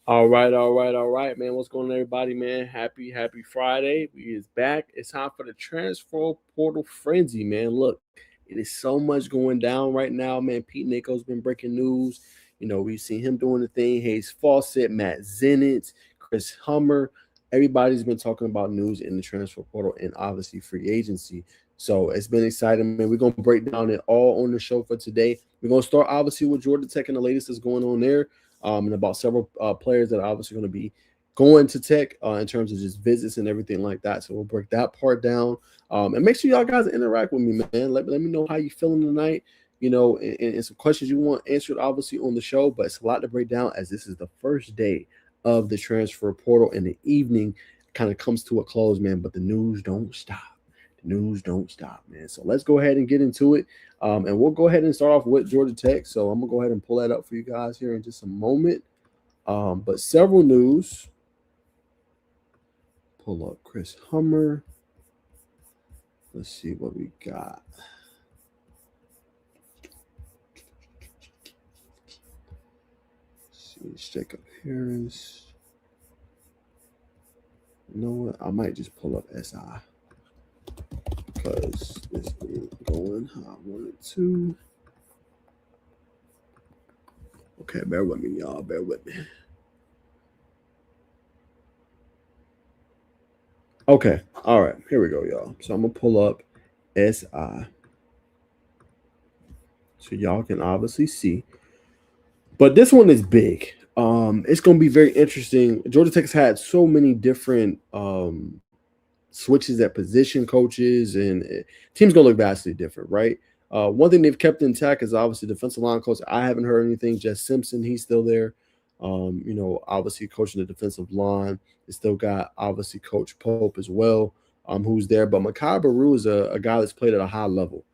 All right, man. What's going on, everybody, man? Happy Friday. We is back. It's time for the transfer portal frenzy, man. Look, it is so much going down right now, man. Pete Nico's been breaking news. We've seen him doing the thing. Hayes Fawcett, Matt Zenitz, Chris Hummer. Everybody's been talking about news in the transfer portal and obviously free agency. So it's been exciting, man. We're gonna break down it all on the show for today. We're gonna start obviously with Georgia Tech and the latest that's going on there and about several players that are obviously going to be going to Tech in terms of just visits and everything like that. So we'll break that part down and make sure y'all guys interact with me, man. Let me know how you feeling tonight. And some questions you want answered obviously on the show, but it's a lot to break down as this is the first day of the transfer portal and the evening kind of comes to a close, man. But the news don't stop. The news don't stop, man. So let's go ahead and get into it. And we'll go ahead and start off with Georgia Tech. So I'm gonna go ahead and pull that up for you guys here in just a moment. But several news. Pull up Chris Hummer. Let's see what we got. Let's see, Jacob Harris. You know what? I might just pull up SI because this ain't going how I want it to. Okay, bear with me, y'all. Bear with me. Okay, all right, here we go, y'all. So I'm gonna pull up SI so y'all can obviously see. But this one is big. It's gonna be very interesting. Georgia Tech's had so many different switches at position coaches, and team's gonna look vastly different, right? One thing they've kept intact is obviously defensive line coach. I haven't heard anything. Jess Simpson, he's still there. Obviously coaching the defensive line. They still got obviously Coach Pope as well, who's there. But Makai Baru is a guy that's played at a high level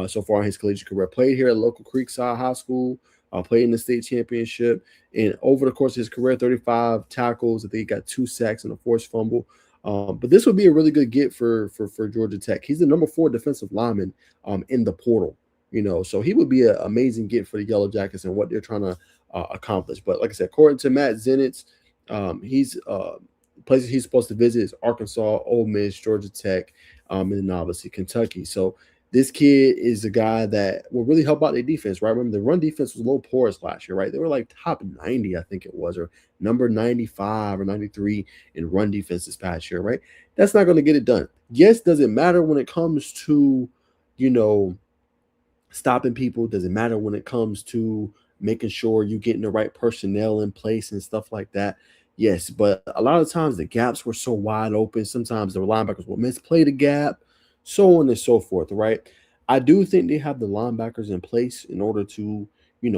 so far in his collegiate career. Played here at local Creekside High School. Played in the state championship, and over the course of his career, 35 tackles. I think he got 2 sacks and a forced fumble. But this would be a really good get for Georgia Tech. He's the number 4 defensive lineman in the portal. So he would be an amazing get for the Yellow Jackets and what they're trying to accomplish. But like I said, according to Matt Zenitz, he's places he's supposed to visit is Arkansas, Ole Miss, Georgia Tech, and then obviously Kentucky. So this kid is a guy that will really help out their defense, right? Remember, the run defense was a little porous last year, right? They were like top 90, I think it was, or number 95 or 93 in run defense this past year, right? That's not going to get it done. Yes, does it matter when it comes to, you know, stopping people? Does it matter when it comes to making sure you're getting the right personnel in place and stuff like that? Yes, but a lot of times the gaps were so wide open. Sometimes the linebackers will misplay the gap, so on and so forth, right? I do think they have the linebackers in place in order to,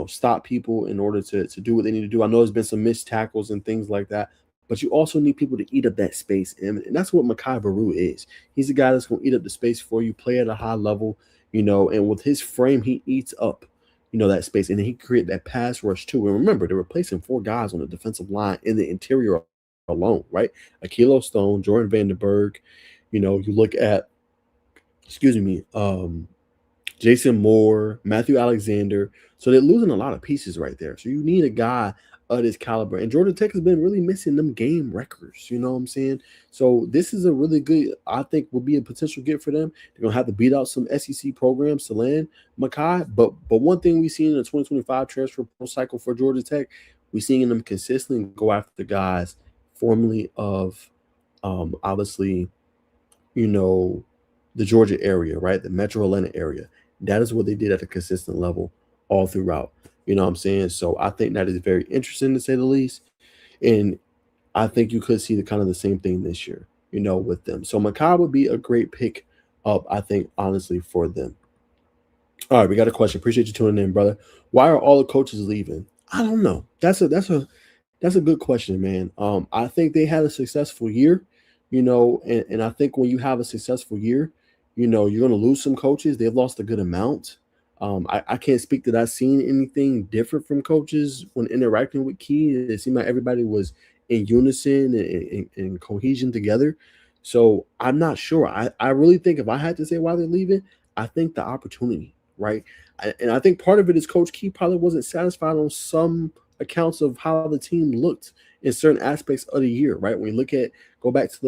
stop people, in order to do what they need to do. I know there's been some missed tackles and things like that, but you also need people to eat up that space. And that's what Makai Baru is. He's a guy that's going to eat up the space for you, play at a high level, and with his frame, he eats up, that space. And then he create that pass rush too. And remember, they're replacing 4 guys on the defensive line in the interior alone, right? Akilo Stone, Jordan Vandenberg. You look at, excuse me, Jason Moore, Matthew Alexander. So they're losing a lot of pieces right there. So you need a guy of this caliber. And Georgia Tech has been really missing them game records. You know what I'm saying? So this is a really good, I think, will be a potential get for them. They're gonna have to beat out some SEC programs to land Makai. But one thing we seen in the 2025 transfer cycle for Georgia Tech, we seeing them consistently go after the guys formerly of obviously, the Georgia area, right? The Metro Atlanta area. That is what they did at a consistent level all throughout. You know what I'm saying? So I think that is very interesting to say the least. And I think you could see the kind of the same thing this year, with them. So Makai would be a great pick up, I think, honestly, for them. All right, we got a question. Appreciate you tuning in, brother. Why are all the coaches leaving? I don't know. That's a good question, man. I think they had a successful year, and I think when you have a successful year, you're going to lose some coaches. They've lost a good amount. I can't speak that I've seen anything different from coaches when interacting with Key. It seemed like everybody was in unison and cohesion together. So I'm not sure. I really think if I had to say why they're leaving, I think the opportunity, right? And I think part of it is Coach Key probably wasn't satisfied on some accounts of how the team looked in certain aspects of the year, right? When you go back to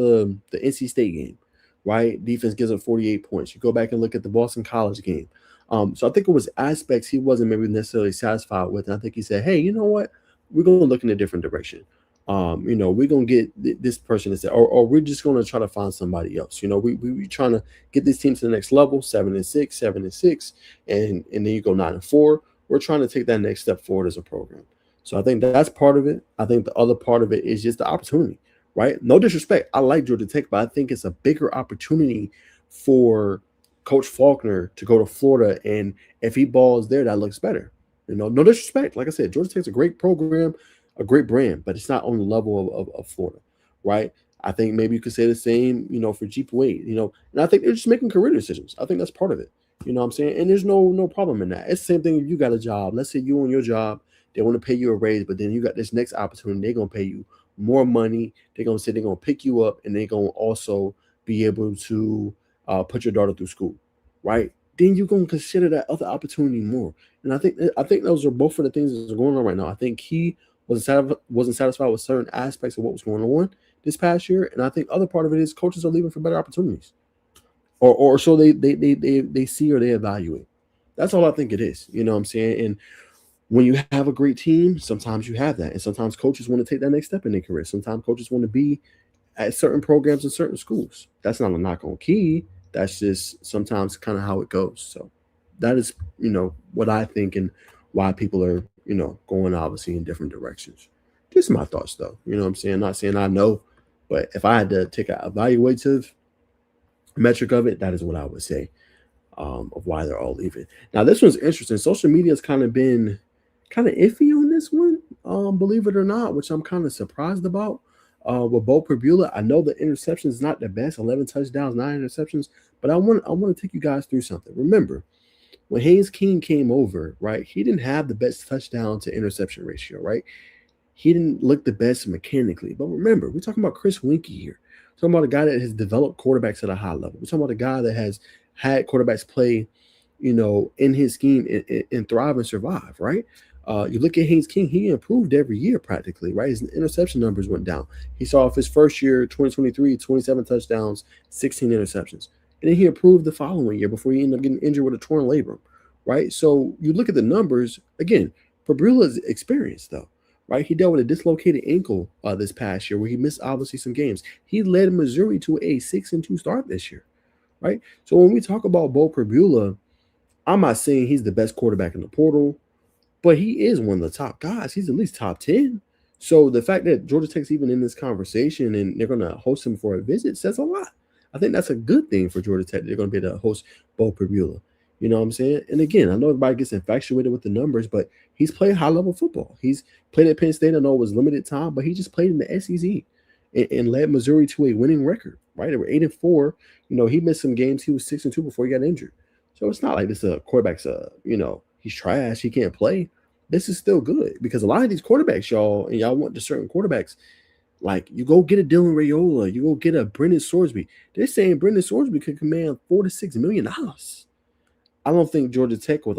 the NC State game, right? Defense gives up 48 points. You go back and look at the Boston College game. So I think it was aspects he wasn't maybe necessarily satisfied with. And I think he said, hey, you know what? We're going to look in a different direction. We're going to get this person instead, or we're just going to try to find somebody else. We trying to get this team to the next level, 7-6, 7-6, and then you go 9-4. We're trying to take that next step forward as a program. So I think that's part of it. I think the other part of it is just the opportunity, right? No disrespect. I like Georgia Tech, but I think it's a bigger opportunity for Coach Faulkner to go to Florida, and if he balls there, that looks better. No disrespect. Like I said, Georgia Tech's a great program, a great brand, but it's not on the level of Florida, right? I think maybe you could say the same, for Jeep Wade, and I think they're just making career decisions. I think that's part of it. You know what I'm saying? And there's no problem in that. It's the same thing if you got a job. Let's say you on your job, they want to pay you a raise, but then you got this next opportunity, they're gonna pay you more money. They're gonna say they're gonna pick you up, and they're gonna also be able to put your daughter through school, right? Then you're gonna consider that other opportunity more. And I think those are both of the things that are going on right now. I think he wasn't satisfied with certain aspects of what was going on this past year, and I think other part of it is coaches are leaving for better opportunities, or so they see or they evaluate. That's all I think it is. You know what I'm saying? And when you have a great team, sometimes you have that, and sometimes coaches want to take that next step in their career. Sometimes coaches want to be at certain programs in certain schools. That's not a knock on Key. That's just sometimes kind of how it goes. So that is, what I think and why people are, going obviously in different directions. Just my thoughts though. You know what I'm saying? Not saying I know, but if I had to take an evaluative metric of it, that is what I would say of why they're all leaving. Now this one's interesting. Social media has kind of been kind of iffy on this one, believe it or not, which I'm kind of surprised about. With Bo Perbula, I know the interception is not the best, 11 touchdowns, 9 interceptions, but I want to take you guys through something. Remember, when Haynes King came over, right, he didn't have the best touchdown to interception ratio, right? He didn't look the best mechanically. But remember, we're talking about Chris Winkie here. We're talking about a guy that has developed quarterbacks at a high level. We're talking about a guy that has had quarterbacks play, in his scheme and thrive and survive, right? You look at Haynes King, he improved every year practically, right? His interception numbers went down. He saw off his first year, 2023, 27 touchdowns, 16 interceptions. And then he improved the following year before he ended up getting injured with a torn labrum, right? So you look at the numbers, again, Fabrula's experienced though, right? He dealt with a dislocated ankle this past year where he missed obviously some games. He led Missouri to a 6-2 start this year, right? So when we talk about Bo Perbula, I'm not saying he's the best quarterback in the portal, but he is one of the top guys. He's at least top 10. So the fact that Georgia Tech's even in this conversation and they're going to host him for a visit says a lot. I think that's a good thing for Georgia Tech. They're going to be able to host Bo Perbula. You know what I'm saying? And again, I know everybody gets infatuated with the numbers, but he's played high-level football. He's played at Penn State. I know it was limited time, but he just played in the SEC and led Missouri to a winning record, right? They were 8-4. He missed some games. He was 6-2 before he got injured. So it's not like this quarterback's, he's trash. He can't play. This is still good because a lot of these quarterbacks, y'all want the certain quarterbacks. Like you go get a Dylan Raiola, you go get a Brendan Sorsby. They're saying Brendan Sorsby could command $4 to $6 million. I don't think Georgia Tech with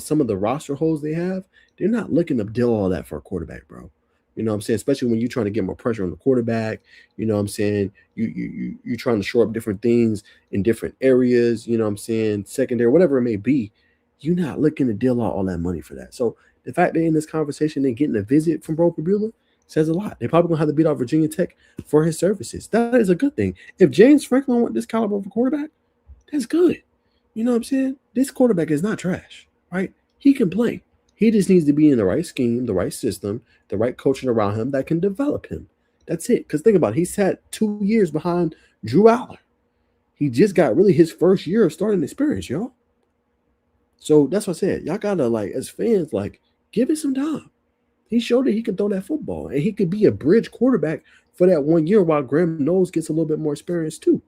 some of the roster holes they have, they're not looking to deal all that for a quarterback, bro. You know what I'm saying? Especially when you're trying to get more pressure on the quarterback. You know what I'm saying? You're trying to shore up different things in different areas, you know what I'm saying? Secondary, whatever it may be. You're not looking to deal out all that money for that. So the fact they're in this conversation, they're getting a visit from Bo Perbula says a lot. They're probably going to have to beat out Virginia Tech for his services. That is a good thing. If James Franklin want this caliber of a quarterback, that's good. You know what I'm saying? This quarterback is not trash, right? He can play. He just needs to be in the right scheme, the right system, the right coaching around him that can develop him. That's it. Because think about it. He sat 2 years behind Drew Aller. He just got really his first year of starting experience, y'all. So that's what I said. Y'all got to, as fans, give it some time. He showed that he could throw that football. And he could be a bridge quarterback for that 1 year while Graham Knowles gets a little bit more experience too.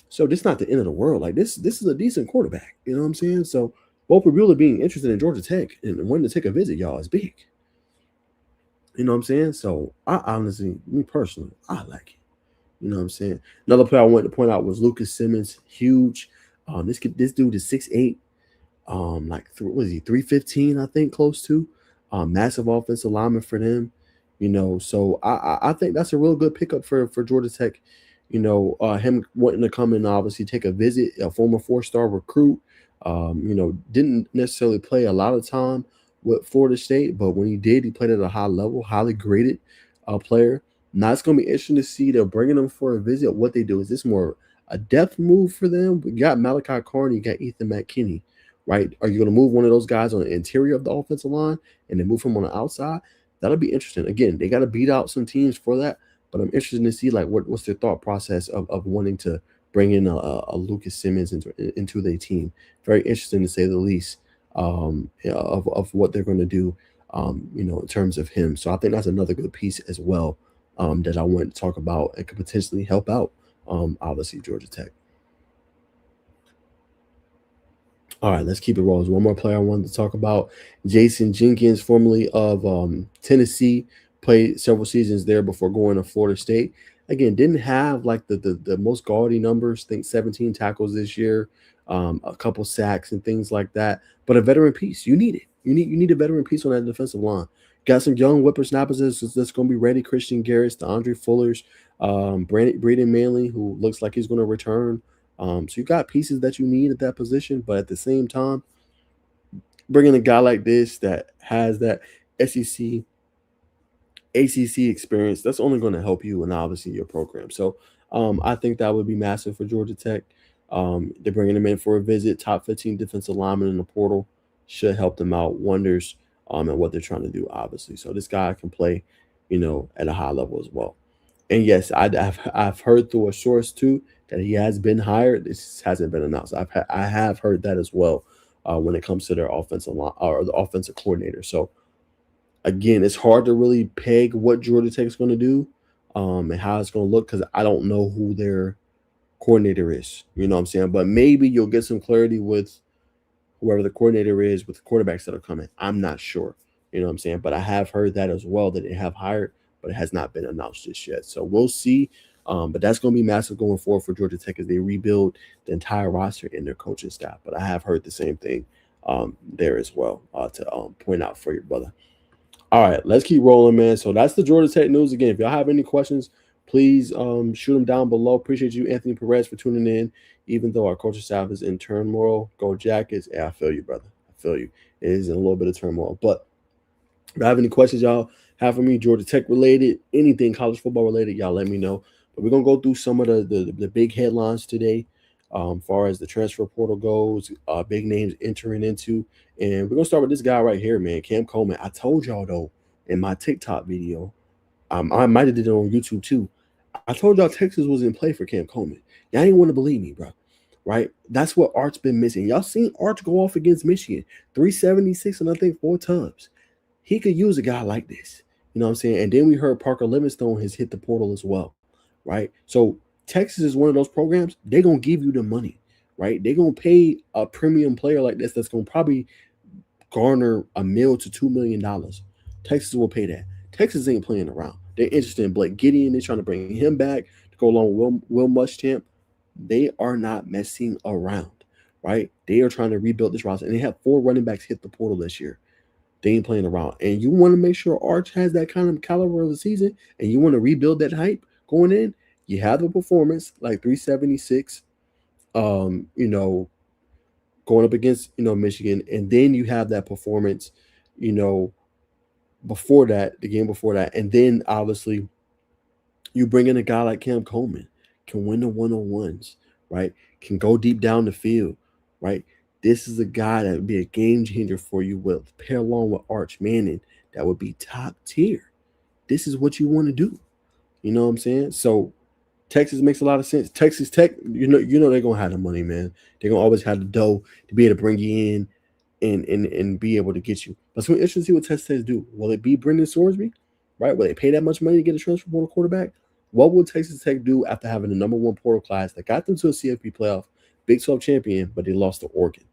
So this is not the end of the world. This is a decent quarterback. You know what I'm saying? So Bo Perbula being interested in Georgia Tech and wanting to take a visit, y'all, is big. You know what I'm saying? So I honestly, me personally, I like it. You know what I'm saying? Another player I wanted to point out was Lucas Simmons. Huge. This dude is 6'8". What is he, 315, I think, close to. massive offensive lineman for them. So I think that's a real good pickup for Georgia Tech. Him wanting to come and obviously take a visit, a former 4-star recruit. Didn't necessarily play a lot of time with Florida State, but when he did, he played at a high level, highly graded player. Now it's going to be interesting to see they're bringing him for a visit. What they do is this more a depth move for them. We got Malachi Carney, you got Ethan McKinney, right? Are you going to move one of those guys on the interior of the offensive line and then move him on the outside? That'll be interesting. Again, they got to beat out some teams for that, but I'm interested to see like what's their thought process of wanting to bring in a Lucas Simmons into their team. Very interesting to say the least, of what they're going to do, in terms of him. So I think that's another good piece as well, that I wanted to talk about and could potentially help out, obviously Georgia Tech. All right, let's keep it rolling. There's one more player I wanted to talk about. Jason Jenkins, formerly of Tennessee, played several seasons there before going to Florida State. Again, didn't have like the most gaudy numbers. I think 17 tackles this year, a couple sacks and things like that. But a veteran piece, you need it. You need a veteran piece on that defensive line. Got some young whippersnappers that's going to be ready. Christian Garris, the Andre Fullers, Braden Manley, who looks like he's going to return. So you got pieces that you need at that position, but at the same time, bringing a guy like this that has that SEC, ACC experience, that's only going to help you and obviously your program. So I think that would be massive for Georgia Tech. They're bringing him in for a visit. Top 15 defensive lineman in the portal should help them out wonders, and what they're trying to do, obviously. So this guy can play, at a high level as well. And yes, I've heard through a source too that he has been hired. This hasn't been announced. I have heard that as well, when it comes to their offensive line or the offensive coordinator. So again, it's hard to really peg what Georgia Tech is going to do, and how it's going to look because I don't know who their coordinator is. You know what I'm saying? But maybe you'll get some clarity with whoever the coordinator is with the quarterbacks that are coming. I'm not sure. You know what I'm saying? But I have heard that as well that they have hired, but it has not been announced just yet. So we'll see. But that's going to be massive going forward for Georgia Tech as they rebuild the entire roster and their coaching staff. But I have heard the same thing, there as well, to point out for your brother. All right, let's keep rolling, man. So that's the Georgia Tech news. Again, if y'all have any questions, please shoot them down below. Appreciate you, Anthony Perez, for tuning in. Even though our coaching staff is in turmoil, go Jackets. Yeah, I feel you, brother. I feel you. It is in a little bit of turmoil. But if I have any questions y'all have for me, Georgia Tech related, anything college football related, y'all let me know. But we're going to go through some of the big headlines today, far as the transfer portal goes, big names entering into. And we're going to start with this guy right here, man, Cam Coleman. I told y'all, though, in my TikTok video, I might have did it on YouTube, too. I told y'all Texas was in play for Cam Coleman. Y'all ain't want to believe me, bro. Right? That's what Art's been missing. Y'all seen Art go off against Michigan. 376 and I think 4 tubs. He could use a guy like this. You know what I'm saying? And then we heard Parker Livingstone has hit the portal as well. Right? So Texas is one of those programs, they're going to give you the money. Right? They're going to pay a premium player like this that's going to probably garner $1 to $2 million. Texas will pay that. Texas ain't playing around. They're interested in Blake Gideon. They're trying to bring him back to go along with Will Muschamp. They are not messing around, right? They are trying to rebuild this roster, and they have 4 running backs hit the portal this year. They ain't playing around, and you want to make sure Arch has that kind of caliber of a season, and you want to rebuild that hype going in. You have a performance like 376, going up against Michigan, and then you have that performance, before that, the game before that, and then obviously you bring in a guy like Cam Coleman, can win the one-on-ones, right? Can go deep down the field, right? This is a guy that would be a game changer for you with pair along with Arch Manning. That would be top tier. This is what you want to do. You know what I'm saying? So Texas makes a lot of sense. Texas Tech, they're gonna have the money, man. They're gonna always have the dough to be able to bring you in and be able to get you. But it's gonna be interesting to see what Texas Tech do. Will it be Brendan Sorsby? Right? Will they pay that much money to get a transfer portal quarterback? What will Texas Tech do after having the number 1 portal class that got them to a CFP playoff, Big 12 champion, but they lost to Oregon?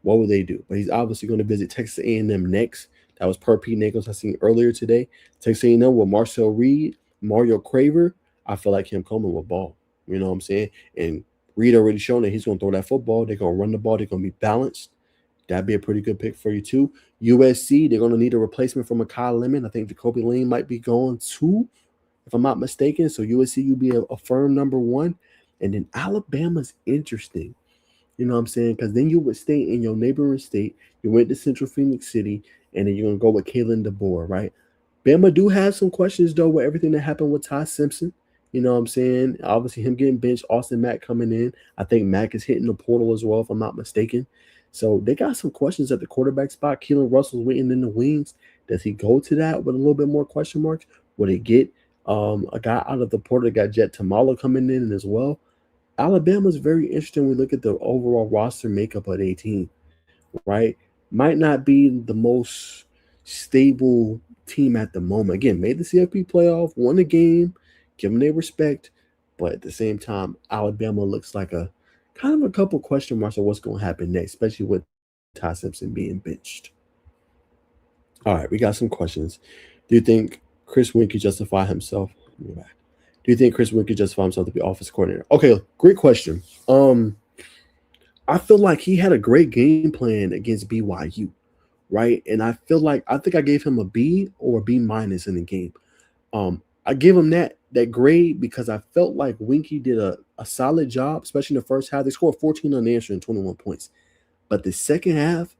What will they do? But he's obviously going to visit Texas A&M next. That was per Pete Nichols I seen earlier today. Texas A&M with Marcel Reed, Mario Craver. I feel like Cam Coleman will ball. You know what I'm saying? And Reed already shown that he's going to throw that football. They're going to run the ball. They're going to be balanced. That'd be a pretty good pick for you too. USC, they're going to need a replacement for Makai Lemon. I think Jacoby Lane might be going too, if I'm not mistaken. So USC, you'll be a firm number one. And then Alabama's interesting. You know what I'm saying? Because then you would stay in your neighboring state. You went to Central Phoenix City, and then you're going to go with Kalen DeBoer, right? Bama do have some questions, though, with everything that happened with Ty Simpson. You know what I'm saying? Obviously, him getting benched, Austin Mack coming in. I think Mack is hitting the portal as well, if I'm not mistaken. So they got some questions at the quarterback spot. Keelan Russell's waiting in the wings. Does he go to that with a little bit more question marks? Would he get a guy out of the portal that got Jet Tamala coming in as well? Alabama's very interesting when we look at the overall roster makeup of their team, right? Might not be the most stable team at the moment. Again, made the CFP playoff, won the game, give them their respect, but at the same time, Alabama looks like a kind of a couple question marks of what's going to happen next, especially with Ty Simpson being benched. All right, we got some questions. Do you think Chris Winkie justify himself? Do you think Chris Winkie justify himself to be offensive coordinator? Okay, great question. I feel like he had a great game plan against BYU, right? And I think I gave him a B or a B minus in the game. I give him that grade because I felt like Winkie did a solid job, especially in the first half. They scored 14 unanswered and 21 points. But the second half,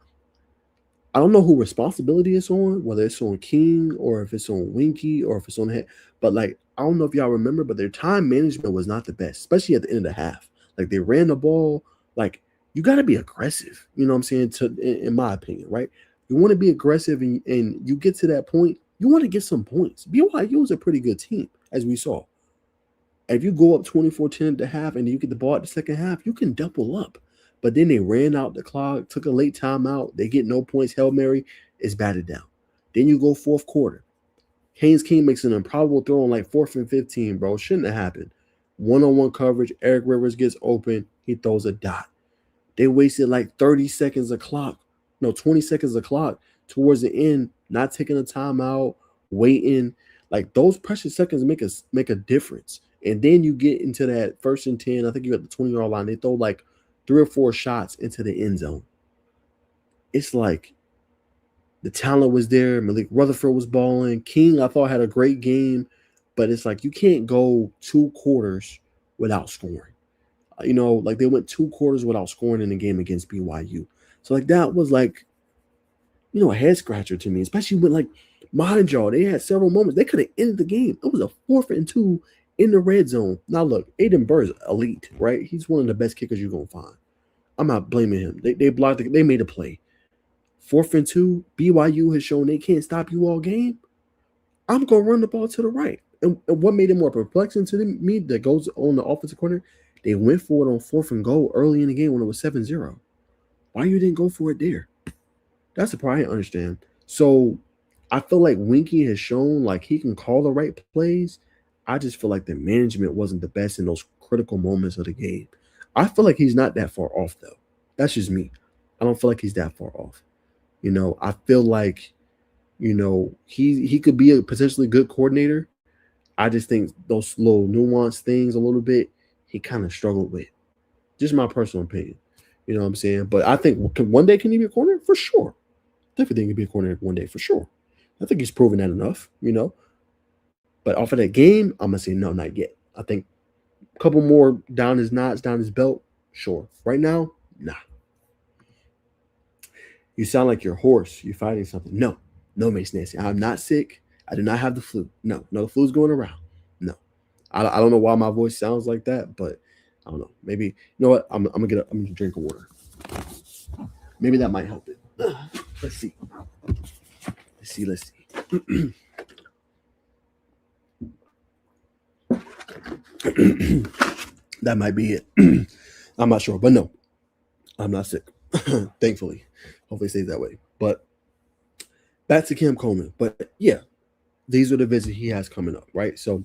I don't know who responsibility is on, whether it's on King or if it's on Winkie or if it's on head. But like, I don't know if y'all remember, but their time management was not the best, especially at the end of the half. Like they ran the ball. Like you got to be aggressive. You know what I'm saying? In my opinion, right? You want to be aggressive, and you get to that point. You want to get some points. BYU was a pretty good team, as we saw. If you go up 24-10 at the half and you get the ball at the second half, you can double up. But then they ran out the clock, took a late timeout. They get no points. Hail Mary is batted down. Then you go fourth quarter. Haynes King makes an improbable throw on like 4th and 15, bro. Shouldn't have happened. One-on-one coverage. Eric Rivers gets open. He throws a dot. They wasted like 30 seconds of clock. No, 20 seconds of clock towards the end, not taking a timeout, waiting. Like those precious seconds make a difference. And then you get into that 1st and 10. I think you got the 20-yard line. They throw like 3 or 4 shots into the end zone. It's like the talent was there. Malik Rutherford was balling. King, I thought, had a great game. But it's like you can't go 2 quarters without scoring. Like they went 2 quarters without scoring in the game against BYU. So like that was like, a head scratcher to me, especially with like mind y'all. They had several moments. They could have ended the game. It was a 4th and 2 in the red zone. Now look, Aiden Burr is elite, right? He's one of the best kickers you're gonna find. I'm not blaming him. They blocked they made a play. 4th and 2, BYU has shown they can't stop you all game. I'm gonna run the ball to the right. And what made it more perplexing to me that goes on the offensive corner, they went for it on 4th and goal early in the game when it was 7-0. Why you didn't go for it there? That's the part I understand. So I feel like Winkie has shown like he can call the right plays. I just feel like the management wasn't the best in those critical moments of the game. I feel like he's not that far off though. That's just me. I don't feel like he's that far off. I feel like, he could be a potentially good coordinator. I just think those little nuanced things a little bit, he kind of struggled with. Just my personal opinion. You know what I'm saying? But I think one day can he be a coordinator? For sure. Definitely can be a coordinator one day for sure. I think he's proven that enough. But off of that game, I'm gonna say no, not yet. I think a couple more down his knots, down his belt, sure. Right now, nah. You sound like you're hoarse. You're fighting something. No, Mace Nancy. I'm not sick. I do not have the flu. No, the flu's going around. No. I don't know why my voice sounds like that, but I don't know. Maybe, you know what? I'm gonna get up. I'm gonna drink water. Maybe that might help it. Let's see. That might be it. I'm not sure, but no, I'm not sick. Thankfully. Hopefully it stays that way. But back to Cam Coleman. But yeah, these are the visits he has coming up, right? So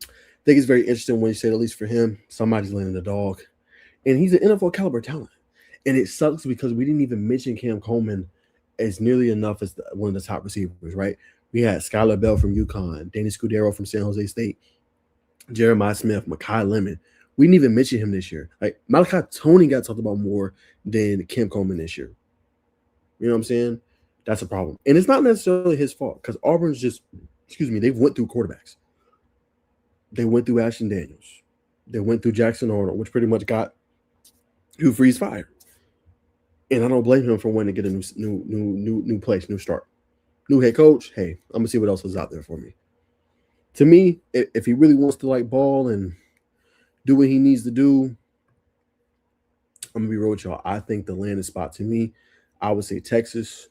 I think it's very interesting when you say, at least for him, somebody's landing the dog. And he's an NFL caliber talent. And it sucks because we didn't even mention Cam Coleman as nearly enough as one of the top receivers, right? We had Skylar Bell from UConn, Danny Scudero from San Jose State, Jeremiah Smith, Makai Lemon. We didn't even mention him this year. Like Malachi Tony got talked about more than Cam Coleman this year. You know what I'm saying? That's a problem. And it's not necessarily his fault because Auburn's just, excuse me, they've went through quarterbacks. They went through Ashton Daniels. They went through Jackson Arnold, which pretty much got Hugh Freeze fired. And I don't blame him for wanting to get a new place, new start, new head coach. Hey, I'm gonna see what else is out there for me. To me, if he really wants to like ball and do what he needs to do, I'm gonna be real with y'all. I think the landing spot to me, I would say Texas,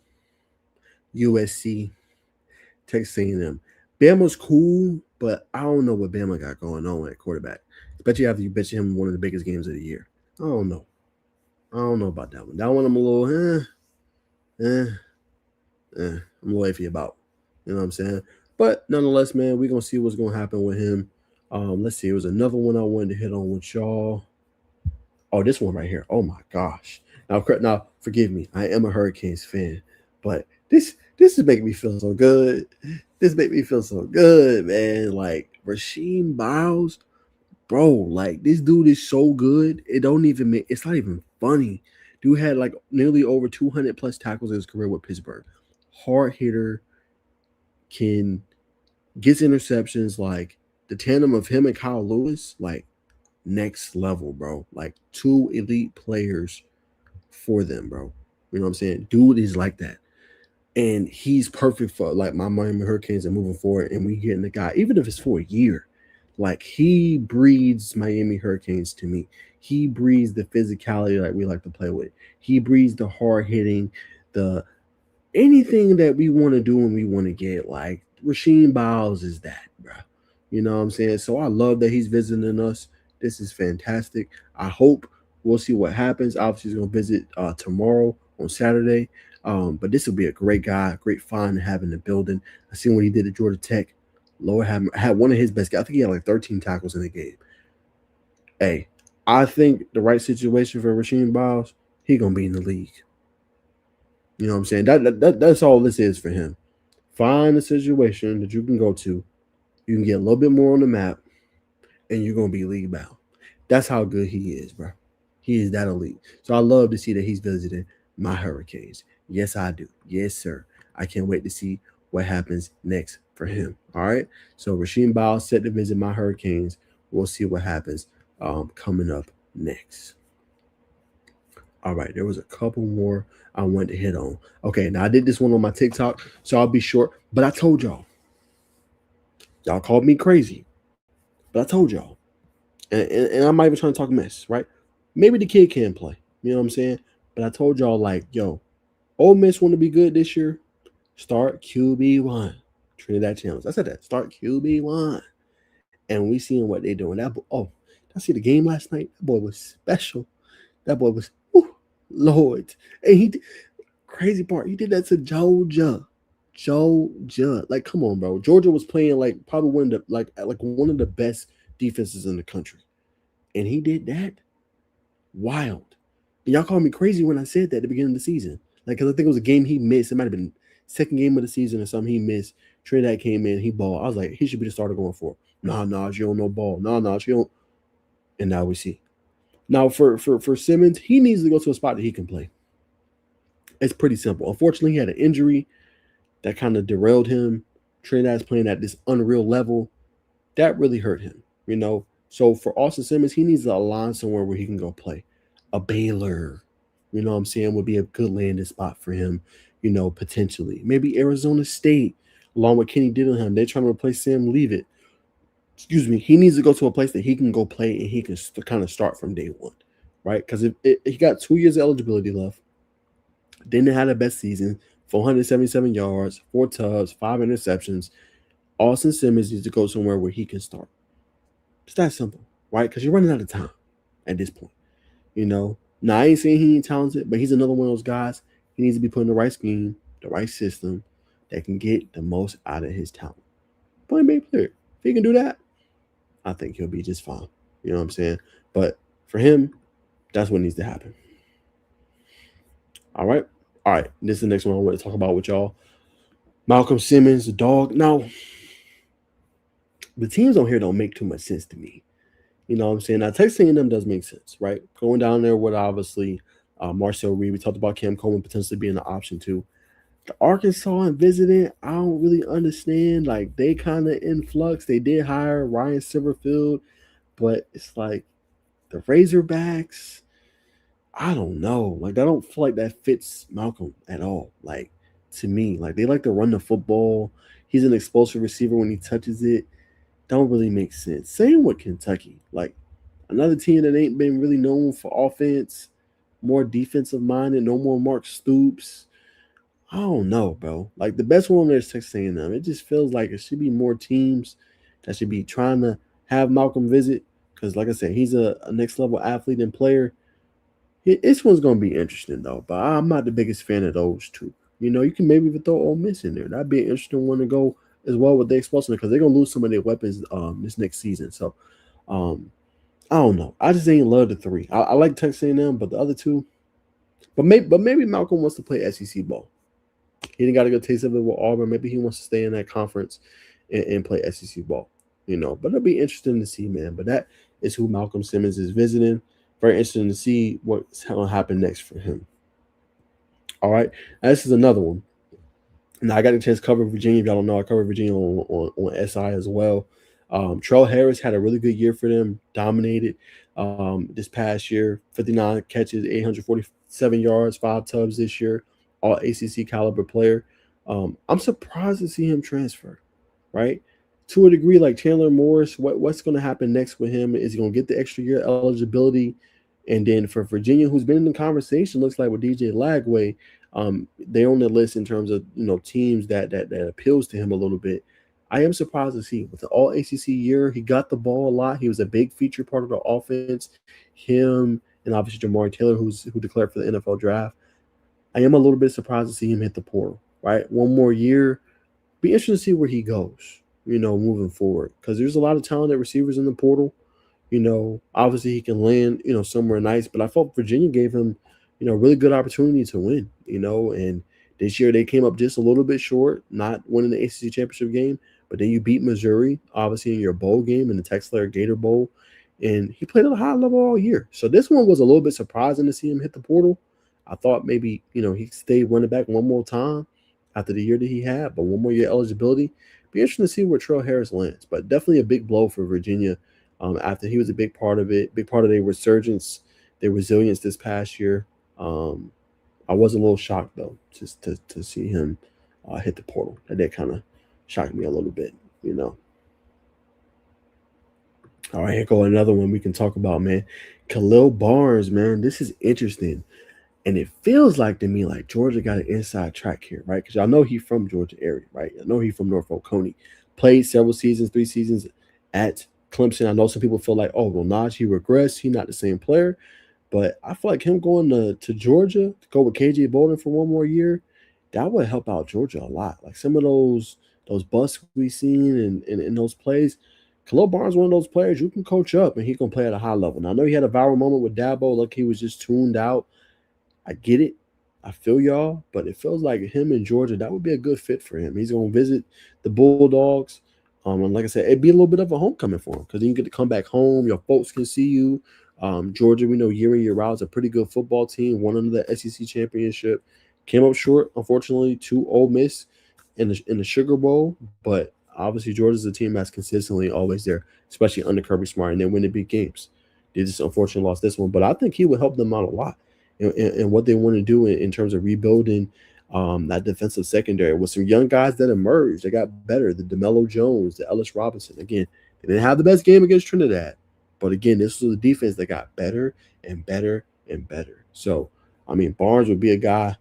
USC, Texas A&M. Bama's cool, but I don't know what Bama got going on at quarterback. Especially after you bet him one of the biggest games of the year. I don't know. I don't know about that one. That one I'm a little eh. I'm a little iffy about. You know what I'm saying? But nonetheless, man, we're gonna see what's gonna happen with him. Let's see. It was another one I wanted to hit on with y'all. Oh, this one right here. Oh my gosh. Now, forgive me. I am a Hurricanes fan, but this is making me feel so good. This make me feel so good, man. Like Rasheem Biles, bro. Like this dude is so good. It don't even make. It's not even funny. Dude had like nearly over 200 plus tackles in his career with Pittsburgh. Hard hitter, can gets interceptions. Like the tandem of him and Kyle Lewis, like next level, bro. Like two elite players for them, bro. You know what I'm saying? Dude is like that. And he's perfect for like my Miami Hurricanes and moving forward. And we getting the guy, even if it's for a year, like he breeds Miami Hurricanes to me. He breeds the physicality like we like to play with. He breeds the hard hitting, the anything that we want to do and we want to get. Like Rasheem Biles is that, bro. You know what I'm saying? So I love that he's visiting us. This is fantastic. I hope we'll see what happens. Obviously, he's gonna visit tomorrow on Saturday. But this will be a great guy, great find to have in the building. I seen what he did at Georgia Tech. Lord had one of his best guys. I think he had like 13 tackles in the game. Hey, I think the right situation for Rasheem Biles, he gonna be in the league. You know what I'm saying? That's all this is for him. Find a situation that you can go to. You can get a little bit more on the map, and you're gonna be league bound. That's how good he is, bro. He is that elite. So I love to see that he's visiting my Hurricanes. Yes, I do. Yes, sir. I can't wait to see what happens next for him. All right. So Rasheem Biles set to visit my Hurricanes. We'll see what happens coming up next. All right, there was a couple more I wanted to hit on. Okay, now I did this one on my TikTok, so I'll be short. But I told y'all called me crazy, but I told y'all, and I'm not even trying to talk mess, right? Maybe the kid can play, you know what I'm saying? But I told y'all like, yo, Ole Miss want to be good this year. Start QB1, Trinidad Challenge. I said that. Start QB1, and we seeing what they doing. I see the game last night. That boy was special. That boy was, Lord, and crazy part, he did that to Georgia. Georgia. Like, come on, bro. Georgia was playing like probably one of the like one of the best defenses in the country. And he did that. Wild. And y'all called me crazy when I said that at the beginning of the season. Like, cause I think it was a game he missed. It might have been second game of the season or something he missed. Trinidad came in, he balled. I was like, he should be the starter going for. Nah, she don't know ball. Nah, she don't. And now we see. Now for Simmons, he needs to go to a spot that he can play. It's pretty simple. Unfortunately, he had an injury that kind of derailed him. Trinidad's playing at this unreal level. That really hurt him, you know. So for Austin Simmons, he needs to align somewhere where he can go play. A Baylor, you know what I'm saying, would be a good landing spot for him, you know, potentially. Maybe Arizona State, along with Kenny Dillingham. They're trying to replace Sam Leavitt. Excuse me. He needs to go to a place that he can go play and he can kind of start from day one, right? Because if he got 2 years of eligibility left, didn't have the best season, 477 yards, 4 tubs, 5 interceptions. Austin Simmons needs to go somewhere where he can start. It's that simple, right? Because you're running out of time at this point. You know, now I ain't saying he ain't talented, but he's another one of those guys. He needs to be put in the right scheme, the right system that can get the most out of his talent. Point blank clear. If he can do that, I think he'll be just fine. You know what I'm saying? But for him, that's what needs to happen. All right. All right. This is the next one I want to talk about with y'all. Malcolm Simmons, the dog. Now, the teams on here don't make too much sense to me. You know what I'm saying? Now, Texas A&M does make sense, right? Going down there with obviously Marcel Reed. We talked about Cam Coleman potentially being an option too. The Arkansas and visiting, I don't really understand. Like they kind of in flux. They did hire Ryan Silverfield, but it's like the Razorbacks. I don't know. Like I don't feel like that fits Malcolm at all. Like to me, like they like to run the football. He's an explosive receiver when he touches it. Don't really make sense. Same with Kentucky. Like another team that ain't been really known for offense, more defensive minded. No more Mark Stoops. I don't know, bro. Like the best one there is Texas A&M. It just feels like it should be more teams that should be trying to have Malcolm visit because, like I said, he's a next level athlete and player. This one's gonna be interesting though, but I'm not the biggest fan of those two. You know, you can maybe even throw Ole Miss in there. That'd be an interesting one to go as well with the expulsion because they're gonna lose some of their weapons this next season. So um I don't know. I just ain't love the three. I like Texas A&M, but the other two. But maybe Malcolm wants to play SEC ball. He didn't got a good taste of it with Auburn. Maybe he wants to stay in that conference and play SEC ball. You know, but it'll be interesting to see, man. But that is who Malcolm Simmons is visiting. Very interesting to see what's going to happen next for him. All right, now, this is another one. Now I got a chance to cover Virginia. If y'all don't know, I covered Virginia on SI as well. Trell Harris had a really good year for them, dominated this past year. 59 catches, 847 yards, 5 tubs this year. All ACC caliber player. I'm surprised to see him transfer, right? To a degree, like Chandler Morris, what's going to happen next with him? Is he going to get the extra year eligibility? And then for Virginia, who's been in the conversation, looks like with DJ Lagway, they on the list in terms of teams that appeals to him a little bit. I am surprised to see with the All ACC year, he got the ball a lot. He was a big feature part of the offense. Him and obviously Jamari Taylor, who declared for the NFL draft. I am a little bit surprised to see him hit the portal. Right, one more year. Be interesting to see where he goes. Moving forward because there's a lot of talented receivers in the portal. Obviously he can land, somewhere nice. But I felt Virginia gave him, a really good opportunity to win, and this year they came up just a little bit short, not winning the ACC championship game. But then you beat Missouri, obviously in your bowl game in the Texas Gator Bowl, and he played at a high level all year. So this one was a little bit surprising to see him hit the portal. I thought maybe, he stayed running back one more time after the year that he had, but one more year eligibility. Be interesting to see where Trell Harris lands, but definitely a big blow for Virginia after he was a big part of it, big part of their resurgence, their resilience this past year. I was a little shocked, though, just to see him hit the portal. That kind of shocked me a little bit, you know. All right, here go another one we can talk about, man. Khalil Barnes, man, this is interesting. And it feels like to me like Georgia got an inside track here, right? Because I know he's from Georgia area, right? I know he's from Norfolk Coney. Played several seasons, 3 seasons at Clemson. I know some people feel like, oh, well, Najee regressed. He's not the same player. But I feel like him going to Georgia to go with KJ Bolden for one more year, that would help out Georgia a lot. Like some of those busts we seen in those plays. Khalil Barnes, one of those players you can coach up and he can play at a high level. Now I know he had a viral moment with Dabo, like he was just tuned out. I get it. I feel y'all, but it feels like him in Georgia, that would be a good fit for him. He's going to visit the Bulldogs. And like I said, it'd be a little bit of a homecoming for him because then you get to come back home. Your folks can see you. Georgia, we know year in, year out is a pretty good football team. Won under the SEC championship. Came up short, unfortunately, to Ole Miss in the Sugar Bowl. But obviously, Georgia's a team that's consistently always there, especially under Kirby Smart, and they win the big games. They just unfortunately lost this one. But I think he would help them out a lot. And what they want to do in terms of rebuilding that defensive secondary with some young guys that emerged. They got better. The DeMello Jones, the Ellis Robinson. Again, they didn't have the best game against Trinidad. But again, this was a defense that got better and better and better. So, I mean, Barnes would be a guy,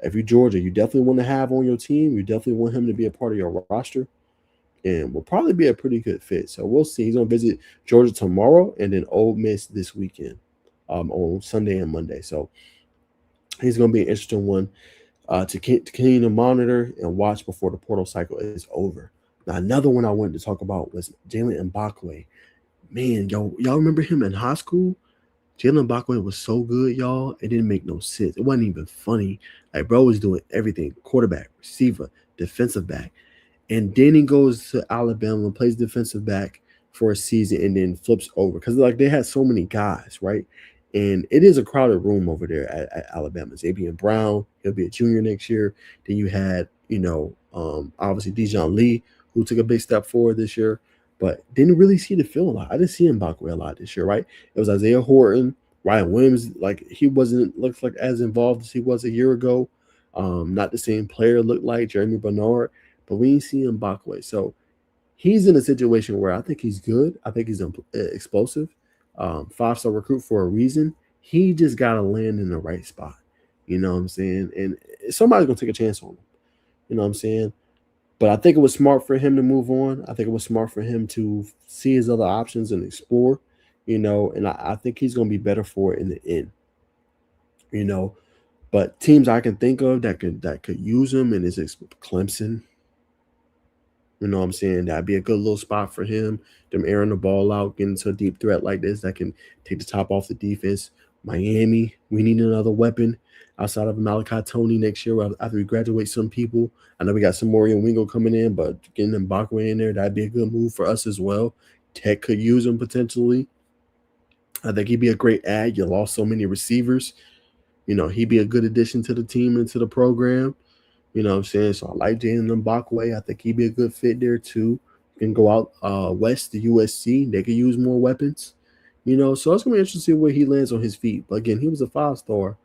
if you're Georgia, you definitely want to have on your team. You definitely want him to be a part of your roster. And will probably be a pretty good fit. So we'll see. He's going to visit Georgia tomorrow and then Ole Miss this weekend. On Sunday and Monday. So he's going to be an interesting one to continue to monitor and watch before the portal cycle is over. Now, another one I wanted to talk about was Jalen Mbakwe. Man, y'all remember him in high school? Jalen Mbakwe was so good, y'all. It didn't make no sense. It wasn't even funny. Like, bro was doing everything. Quarterback, receiver, defensive back. And then he goes to Alabama and plays defensive back for a season and then flips over. Because, like, they had so many guys, right? And it is a crowded room over there at Alabama. Xavier Brown, he'll be a junior next year. Then you had, obviously Dijon Lee, who took a big step forward this year, but didn't really see the field a lot. I didn't see Mbakwe a lot this year, right? It was Isaiah Horton, Ryan Williams. Like he wasn't looks like as involved as he was a year ago. Not the same player looked like Jeremy Bernard, but we didn't see Mbakwe. So he's in a situation where I think he's good. I think he's explosive. 5-star recruit for a reason. He just got to land in the right spot. You know what I'm saying? And somebody's going to take a chance on him. You know what I'm saying? But I think it was smart for him to move on. I think it was smart for him to see his other options and explore, and I think he's going to be better for it in the end. You know, but teams I can think of that could use him and is Clemson. You know what I'm saying? That'd be a good little spot for him. Them airing the ball out, getting to a deep threat like this that can take the top off the defense. Miami, we need another weapon outside of Malachi Tony next year after we graduate some people. I know we got some Morian Wingo coming in, but getting Mbakwe in there, that'd be a good move for us as well. Tech could use him potentially. I think he'd be a great add. You lost so many receivers. He'd be a good addition to the team and to the program. You know what I'm saying? So I like Jalen Mbakwe. I think he'd be a good fit there too. Can go out west to USC. They could use more weapons. So it's gonna be interesting to see where he lands on his feet. But again, he was a 5-star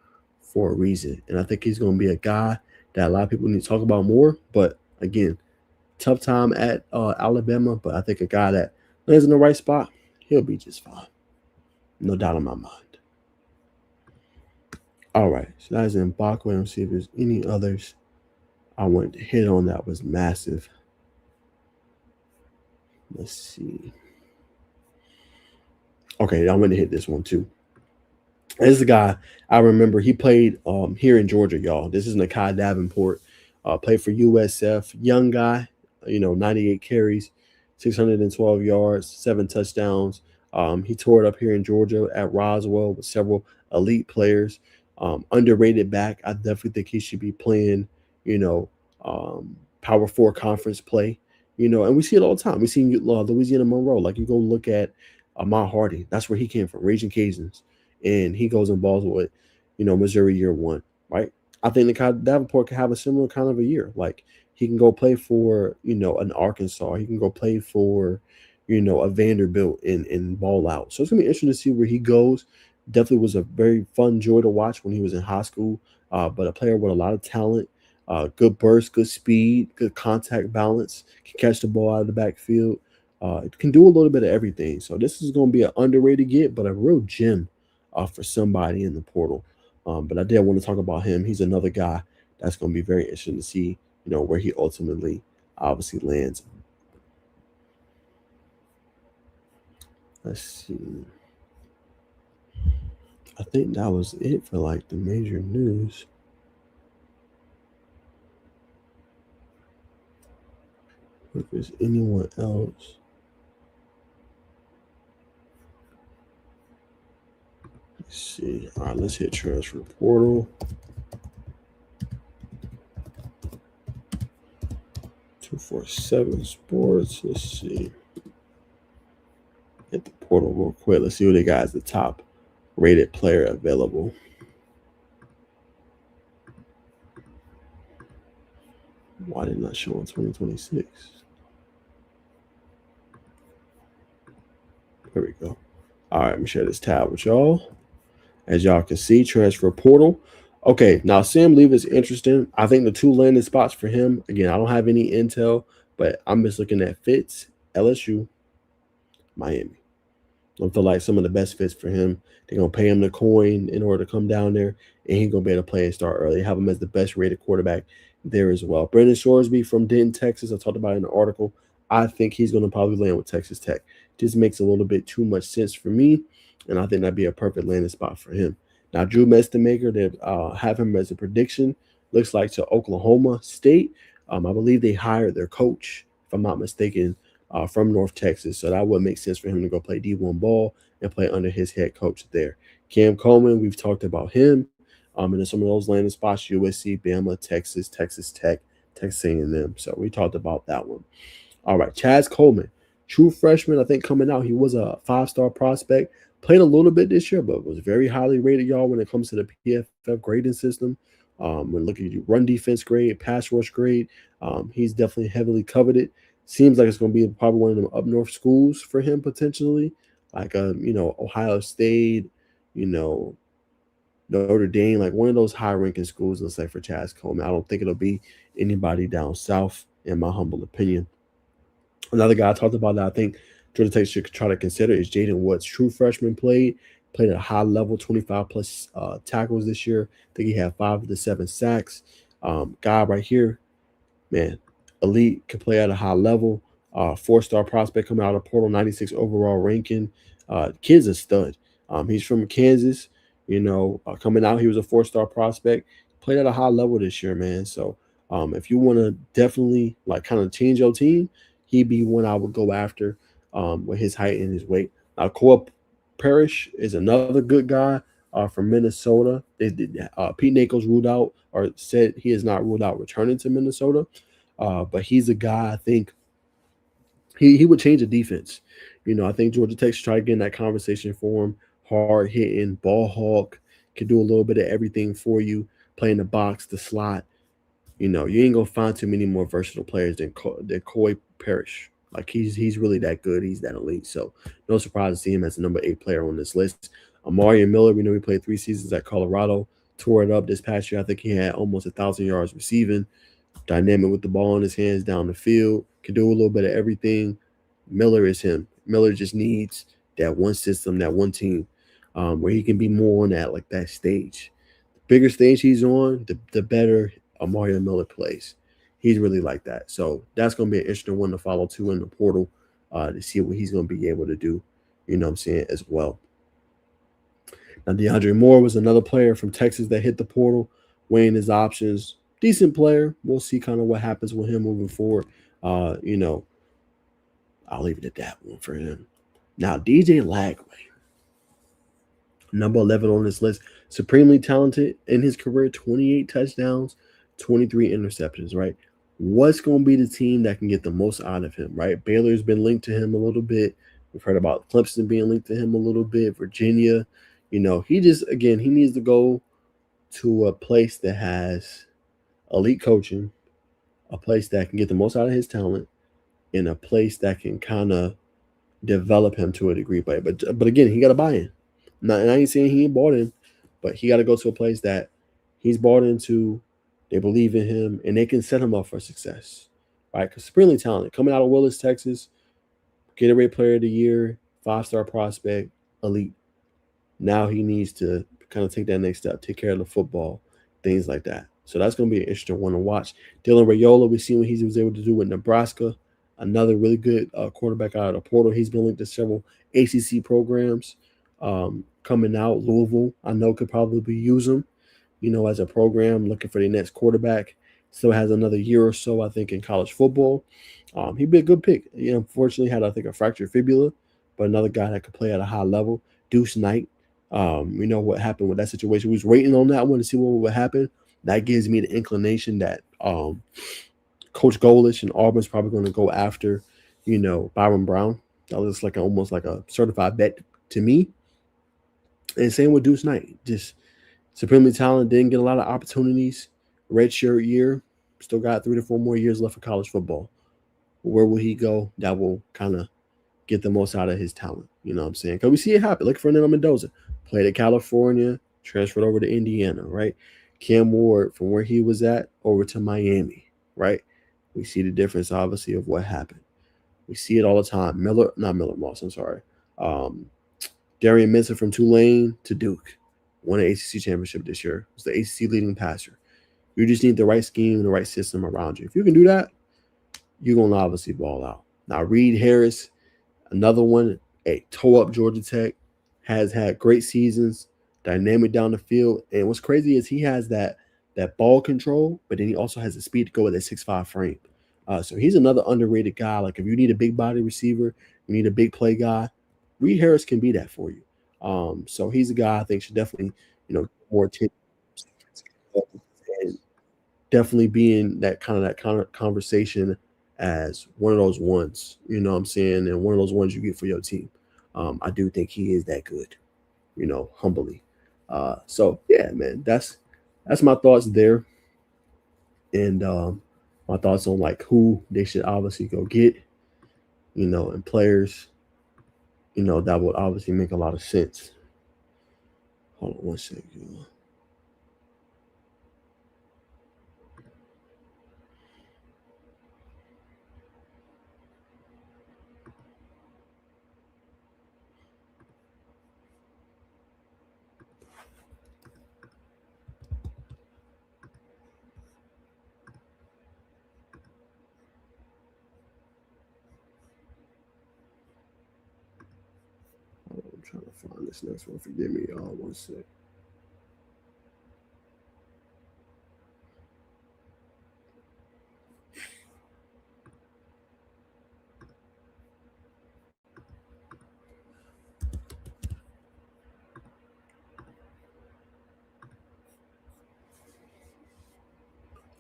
for a reason. And I think he's gonna be a guy that a lot of people need to talk about more. But again, tough time at Alabama, but I think a guy that lands in the right spot, he'll be just fine. No doubt in my mind. All right, so that's Mbakwe. Let's see if there's any others I wanted to hit on that was massive. Let's see. Okay, I'm going to hit this one too. This is a guy I remember. He played here in Georgia, y'all. This is Nakai Davenport. Played for USF. Young guy, 98 carries, 612 yards, 7 touchdowns. He tore it up here in Georgia at Roswell with several elite players. Underrated back. I definitely think he should be playing, Power 4 conference play. And we see it all the time. We see Louisiana Monroe. Like you go look at Ahmad Hardy. That's where he came from, Raging Cajuns. And he goes and balls with, Missouri year one, right? I think the Davenport can have a similar kind of a year. Like he can go play for, an Arkansas. He can go play for, a Vanderbilt and ball out. So it's going to be interesting to see where he goes. Definitely was a very fun joy to watch when he was in high school, but a player with a lot of talent, good burst, good speed, good contact balance, can catch the ball out of the backfield, can do a little bit of everything. So this is going to be an underrated get, but a real gem for somebody in the portal. But I did want to talk about him. He's another guy that's going to be very interesting to see, where he ultimately obviously lands. Let's see. I think that was it for like the major news. If there's anyone else. Let's see. All right, let's hit transfer portal. 247 Sports. Let's see. Hit the portal real quick. Let's see who they got as the top rated player available. Why did not show in 2026? There we go. All right, let me share this tab with y'all. As y'all can see, transfer portal. Okay, now Sam Leave is interesting. I think the 2 landing spots for him, again, I don't have any intel, but I'm just looking at fits, LSU, Miami. I feel like some of the best fits for him. They're going to pay him the coin in order to come down there, and he's going to be able to play and start early. Have him as the best rated quarterback there as well. Brandon Shoresby from Denton, Texas. I talked about it in the article. I think he's going to probably land with Texas Tech. Just makes a little bit too much sense for me, and I think that'd be a perfect landing spot for him. Now, Drew Mestemaker, they have him as a prediction. Looks like to Oklahoma State. I believe they hired their coach, if I'm not mistaken, from North Texas. So that would make sense for him to go play D1 ball and play under his head coach there. Cam Coleman, we've talked about him. And then some of those landing spots, USC, Bama, Texas, Texas Tech, Texas A&M. So we talked about that one. All right, Chaz Coleman, true freshman, I think coming out. He was a 5-star prospect, Played a little bit this year, but was very highly rated, y'all, when it comes to the PFF grading system. When looking at run defense grade, pass rush grade, he's definitely heavily coveted. Seems like it's going to be probably one of them up north schools for him potentially, like Ohio State, you know Notre Dame, like one of those high ranking schools. Let's say for Chaz Coleman, I don't think it'll be anybody down south, in my humble opinion. Another guy I talked about that I think Georgia Tech should try to consider is Jaden Woods. True freshman played at a high level, 25 plus tackles this year. I think he had 5 to 7 sacks. Guy right here, man, elite, can play at a high level. 4-star prospect coming out of portal, 96 overall ranking. Kid's a stud. He's from Kansas. Coming out, he was a 4-star prospect. Played at a high level this year, man. So if you want to definitely like kind of change your team, he'd be one I would go after with his height and his weight. Cole Parrish is another good guy from Minnesota. Pete Nichols ruled out or said he is not ruled out returning to Minnesota. But he's a guy I think he would change the defense. I think Georgia Tech should try to get in that conversation for him. Hard hitting, ball hawk, can do a little bit of everything for you. Play in the box, the slot. You ain't gonna find too many more versatile players than Coy Parrish. Like he's really that good. He's that elite. So no surprise to see him as the number 8 player on this list. Amari Miller, we know he played 3 seasons at Colorado, tore it up this past year. I think he had almost 1,000 yards receiving. Dynamic with the ball in his hands down the field. Can do a little bit of everything. Miller is him. Miller just needs that one system, that one team, where he can be more on that stage. Bigger stage he's on, the better Mario Miller plays. He's really like that. So that's going to be an interesting one to follow too in the portal to see what he's going to be able to do. You know what I'm saying as well. Now DeAndre Moore was another player from Texas that hit the portal, weighing his options. Decent player. We'll see kind of what happens with him moving forward. I'll leave it at that one for him. Now DJ Lagway, number 11 on this list, supremely talented in his career, 28 touchdowns, 23 interceptions, right? What's going to be the team that can get the most out of him, right? Baylor's been linked to him a little bit. We've heard about Clemson being linked to him a little bit, Virginia. He needs to go to a place that has elite coaching, a place that can get the most out of his talent, and a place that can kind of develop him to a degree. But again, he got to buy in. Now, and I ain't saying he ain't bought in, but he got to go to a place that he's bought into, they believe in him, and they can set him up for success, right? Because supremely talented. Coming out of Willis, Texas, Gatorade Player of the Year, 5-star prospect, elite. Now he needs to kind of take that next step, take care of the football, things like that. So that's going to be an interesting one to watch. Dylan Raiola, we've seen what he was able to do with Nebraska. Another really good quarterback out of the portal. He's been linked to several ACC programs coming out. Louisville, I know, could probably use him, as a program looking for the next quarterback. Still has another year or so, I think, in college football. He'd be a good pick. Unfortunately had, I think, a fractured fibula, but another guy that could play at a high level. Deuce Knight. We know what happened with that situation. We was waiting on that one to see what would happen. That gives me the inclination that Coach Golish and Auburn's probably going to go after, Byron Brown. That looks like almost like a certified bet to me. And same with Deuce Knight. Just supremely talented, didn't get a lot of opportunities. Redshirt year, still got 3 to 4 more years left for college football. Where will he go? That will kind of get the most out of his talent. You know what I'm saying? Because we see it happen. Like Fernando Mendoza, played at California, transferred over to Indiana, right? Cam Ward, from where he was at, over to Miami, right? We see the difference, obviously, of what happened. We see it all the time. Miller Moss, I'm sorry. Darian Minson from Tulane to Duke. Won an ACC championship this year. Was the ACC leading passer. You just need the right scheme and the right system around you. If you can do that, you're going to obviously ball out. Now, Reed Harris, another one, a toe up Georgia Tech, has had great seasons, dynamic down the field. And what's crazy is he has that ball control, but then he also has the speed to go with that 6'5" frame. So he's another underrated guy. Like if you need a big body receiver, you need a big play guy, Reed Harris can be that for you. So he's a guy I think should definitely, more attention and definitely be in that kind of conversation as one of those ones, you know what I'm saying, and one of those ones you get for your team. I do think he is that good, humbly. So yeah, man, that's my thoughts there, and my thoughts on like who they should obviously go get, and players, that would obviously make a lot of sense. Hold on one second. I'm trying to find this next one. Forgive me, y'all. One sec.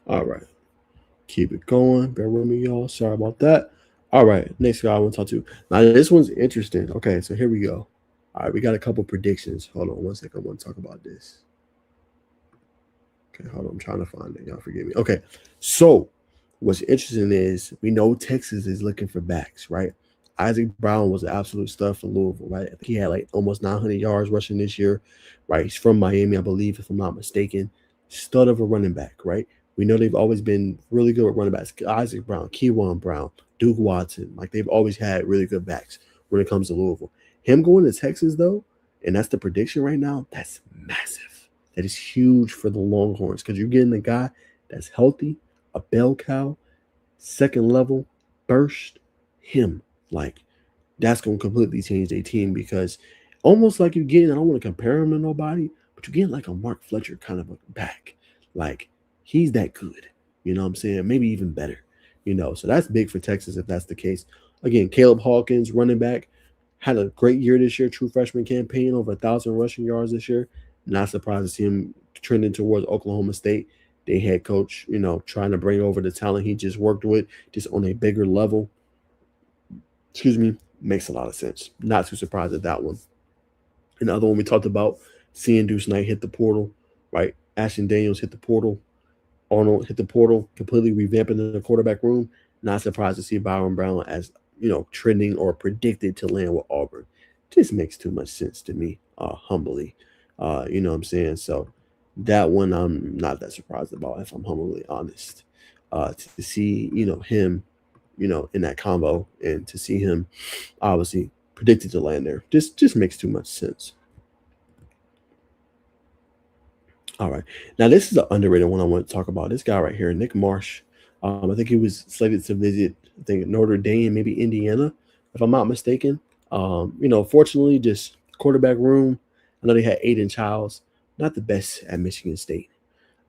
All right. Keep it going. Bear with me, y'all. Sorry about that. All right. Next guy I want to talk to. Now, this one's interesting. Okay. So here we go. All right. We got a couple predictions. Hold on one second. I want to talk about this. Okay. Hold on. I'm trying to find it. Y'all forgive me. Okay. So what's interesting is we know Texas is looking for backs, right? Isaac Brown was an absolute stud for Louisville, right? I think he had like almost 900 yards rushing this year, right? He's from Miami, I believe, if I'm not mistaken. Stud of a running back, right? We know they've always been really good at running backs. Isaac Brown, Keywan Brown, Duke Watson, like they've always had really good backs when it comes to Louisville. Him going to Texas though, and that's the prediction right now. That's massive. That is huge for the Longhorns because you're getting a guy that's healthy, a bell cow, second level, burst, him. Like that's going to completely change their team because almost like you're getting, I don't want to compare him to nobody, but you're getting like a Mark Fletcher kind of a back. Like he's that good. You know what I'm saying? Maybe even better. So that's big for Texas if that's the case. Again, Caleb Hawkins, running back, had a great year this year, true freshman campaign, over 1,000 rushing yards this year. Not surprised to see him trending towards Oklahoma State. They head coach, trying to bring over the talent he just worked with, just on a bigger level. Excuse me, makes a lot of sense. Not too surprised at that one. And the other one we talked about, seeing Deuce Knight hit the portal, right? Ashton Daniels hit the portal. Arnold hit the portal, completely revamping the quarterback room. Not surprised to see Byron Brown as trending or predicted to land with Auburn. Just makes too much sense to me, humbly. You know what I'm saying? So that one I'm not that surprised about, if I'm humbly honest. To see him, in that combo, and to see him obviously predicted to land there, just makes too much sense. All right. Now, this is an underrated one I want to talk about. This guy right here, Nick Marsh. I think he was slated to visit, I think, Notre Dame, maybe Indiana, if I'm not mistaken. Fortunately, just quarterback room. I know they had Aiden Childs, not the best at Michigan State.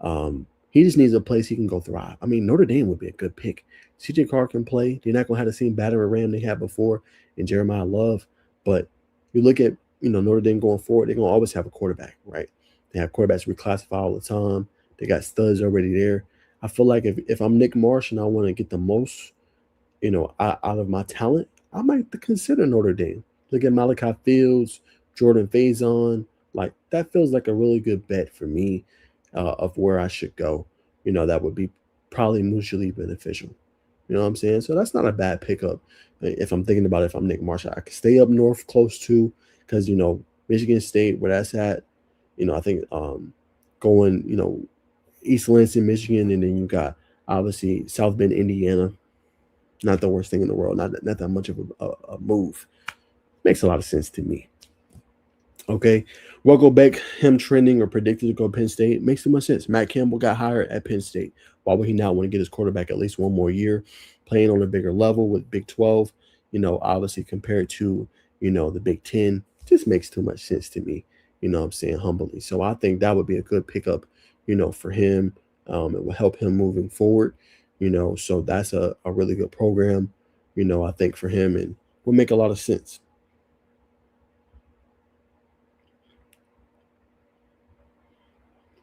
He just needs a place he can go thrive. I mean, Notre Dame would be a good pick. CJ Carr can play. They're not going to have the same battering ram they had before in Jeremiah Love. But you look at, Notre Dame going forward, they're going to always have a quarterback, right? They have quarterbacks reclassify all the time. They got studs already there. I feel like if I'm Nick Marsh and I want to get the most, out of my talent, I might consider Notre Dame. Look at Malachi Fields, Jordan Faison. Like that feels like a really good bet for me of where I should go. That would be probably mutually beneficial. You know what I'm saying? So that's not a bad pickup. If I'm thinking about it, if I'm Nick Marsh, I could stay up north close to, because Michigan State, where that's at. I think going, East Lansing, Michigan, and then you got obviously South Bend, Indiana. Not the worst thing in the world. Not that much of a move. Makes a lot of sense to me. Okay. Welcome back. Him trending or predicted to go Penn State makes too much sense. Matt Campbell got hired at Penn State. Why would he not want to get his quarterback at least one more year, playing on a bigger level with Big 12? Obviously compared to the Big 10, just makes too much sense to me. I'm saying, humbly. So I think that would be a good pickup, for him. It will help him moving forward. So that's a really good program. I think for him, and will make a lot of sense.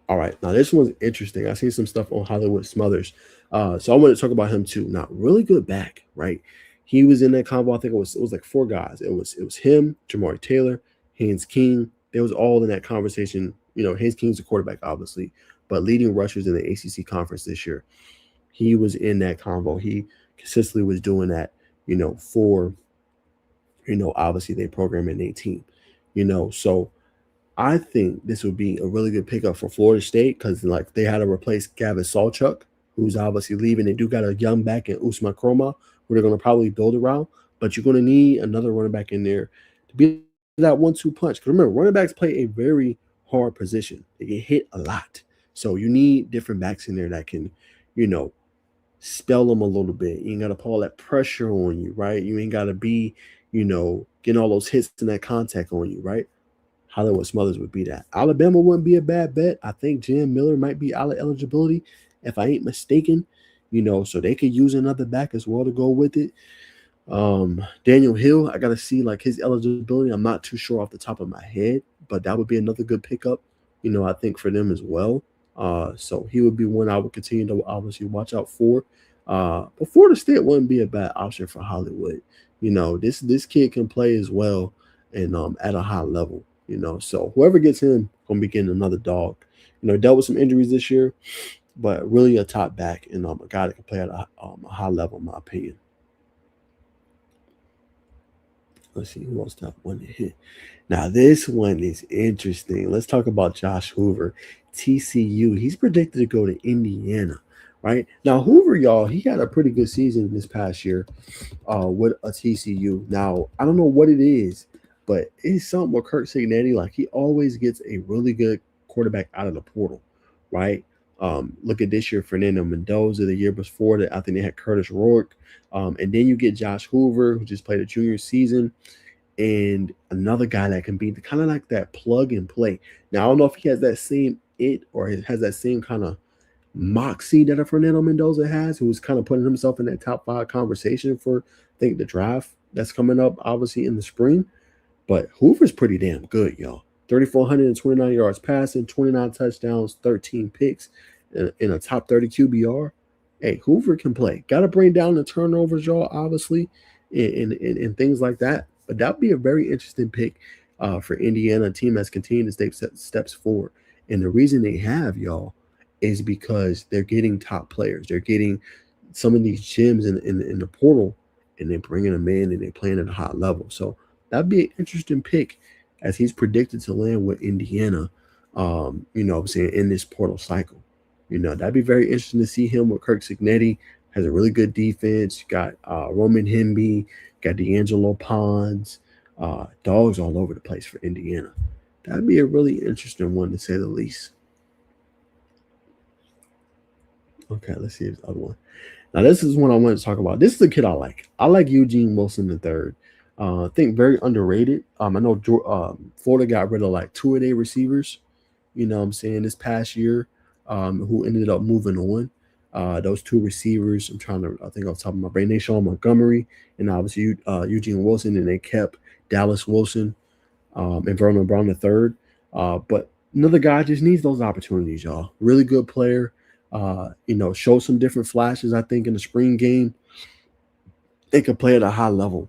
All right, now this one's interesting. I seen some stuff on Hollywood Smothers, so I want to talk about him too. Now, really good back, right? He was in that combo. I think it was like four guys. It was him, Jamari Taylor, Haynes King. They was all in that conversation. Haynes King's the quarterback, obviously, but leading rushers in the ACC conference this year. He was in that combo. He consistently was doing that. For obviously they program in 18. So I think this would be a really good pickup for Florida State because like they had to replace Gavin Sawchuk, who's obviously leaving. They do got a young back in Usman Kroma, who they're going to probably build around. But you're going to need another running back in there to be that 1-2 punch. Because remember, running backs play a very hard position. They get hit a lot. So you need different backs in there that can, you know, spell them a little bit. You ain't got to put all that pressure on you, right? You ain't got to be, getting all those hits and that contact on you, right? Hollywood Smothers would be that. Alabama wouldn't be a bad bet. I think Jam Miller might be out of eligibility, if I ain't mistaken. So they could use another back as well to go with it. Daniel Hill, I gotta see like his eligibility. I'm not too sure off the top of my head, but that would be another good pickup. I think for them as well. So he would be one I would continue to obviously watch out for. But Florida State wouldn't be a bad option for Hollywood. This kid can play as well and at a high level. So whoever gets him gonna be getting another dog. Dealt with some injuries this year, but really a top back and a guy that can play at a high level, in my opinion. Let's see who else that one to hit. Now this one is interesting. Let's talk about Josh Hoover, TCU. He's predicted to go to Indiana, right? Now Hoover, y'all, he had a pretty good season this past year with a TCU. Now I don't know what it is, but it's something with Kirk Cignetti. Like he always gets a really good quarterback out of the portal, right? Look at this year, Fernando Mendoza. The year before that, I think they had Curtis Rourke. And then you get Josh Hoover, who just played a junior season, and another guy that can be kind of like that plug and play. Now, I don't know if he has that same it or has that same kind of moxie that a Fernando Mendoza has, who's kind of putting himself in that top 5 conversation for, I think, the draft that's coming up, obviously, in the spring. But Hoover's pretty damn good, y'all. 3,429 yards passing, 29 touchdowns, 13 picks in a top 30 QBR. Hey, Hoover can play. Got to bring down the turnovers, y'all, obviously, and things like that. But that would be a very interesting pick for Indiana, a team that's continuing to take steps forward. And the reason they have, y'all, is because they're getting top players. They're getting some of these gems in the portal, and they're bringing them in, and they're playing at a high level. So that'd be an interesting pick as he's predicted to land with Indiana, I'm saying, in this portal cycle. That'd be very interesting to see him with Kirk Cignetti. Has a really good defense. You got Roman Hemby, got D'Angelo Pons, dogs all over the place for Indiana. That'd be a really interesting one to say the least. Okay, let's see the other one. Now, this is one I want to talk about. This is a kid I like. I like Eugene Wilson III. I think very underrated. I know Florida got rid of like 2 of their receivers, this past year, who ended up moving on. Those 2 receivers, I think off the top of my brain, Nashawn Montgomery and obviously Eugene Wilson, and they kept Dallas Wilson and Vernon Brown III. But another guy just needs those opportunities, y'all. Really good player. Show some different flashes, I think, in the spring game. They could play at a high level.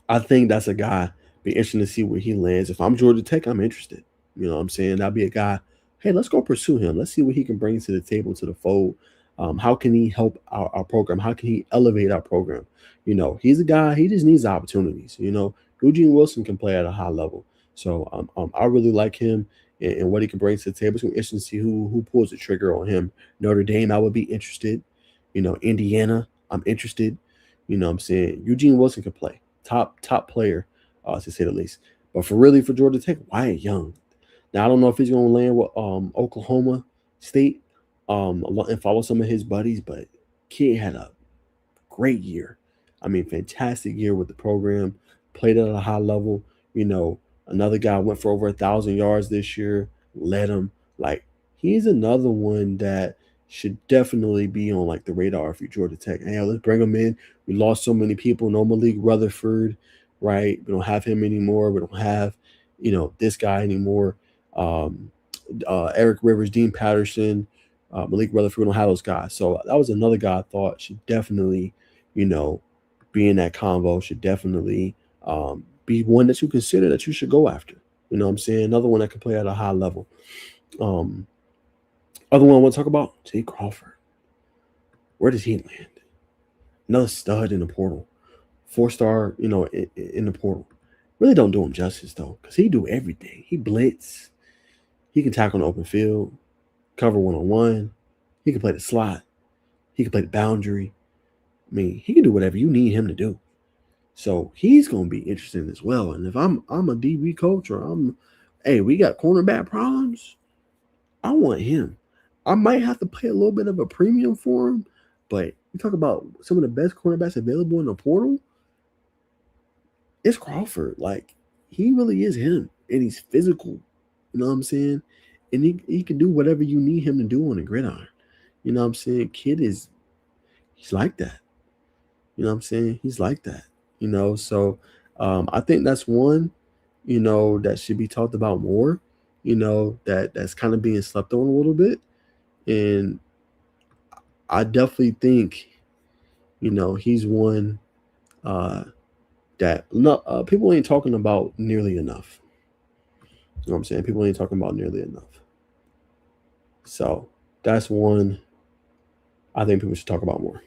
I think that's a guy. Be interesting to see where he lands. If I'm Georgia Tech, I'm interested. You know what I'm saying? That'd be a guy. Hey, let's go pursue him. Let's see what he can bring to the table, to the fold. How can he help our program? How can he elevate our program? He's a guy. He just needs opportunities. Eugene Wilson can play at a high level. So I really like him and what he can bring to the table. It's going to be interesting to see who pulls the trigger on him. Notre Dame, I would be interested. Indiana, I'm interested. What I'm saying? Eugene Wilson can play. Top player, to say the least. But for Georgia Tech, Wyatt Young. Now I don't know if he's going to land with Oklahoma State and follow some of his buddies, but kid had a great year. I mean, fantastic year with the program. Played at a high level. Another guy went for over 1,000 yards this year. Led him. Like, he's another one that should definitely be on like the radar if you're Georgia Tech. Hey, let's bring him in. We lost so many people. No Malik Rutherford, right? We don't have him anymore. We don't have, this guy anymore. Eric Rivers, Dean Patterson, Malik Rutherford. We don't have those guys. So that was another guy I thought should definitely, be in that convo should definitely be one that you consider that you should go after. You know what I'm saying? Another one that can play at a high level. Um, Other one I want to talk about, Jay Crawford. Where does he land? Another stud in the portal. 4-star, in the portal. Really don't do him justice though, because he do everything. He blitz. He can tackle on the open field, cover 1-on-1. He can play the slot. He can play the boundary. I mean, he can do whatever you need him to do. So he's gonna be interesting as well. And if I'm a DB coach or hey, we got cornerback problems, I want him. I might have to pay a little bit of a premium for him, but you talk about some of the best cornerbacks available in the portal. It's Crawford. Like, he really is him, and he's physical. You know what I'm saying? And he can do whatever you need him to do on the gridiron. You know what I'm saying? He's like that. You know what I'm saying? He's like that. So I think that's one, that should be talked about more. That's kind of being slept on a little bit. And I definitely think, he's one that people ain't talking about nearly enough. You know what I'm saying? People ain't talking about nearly enough. So that's one I think people should talk about more.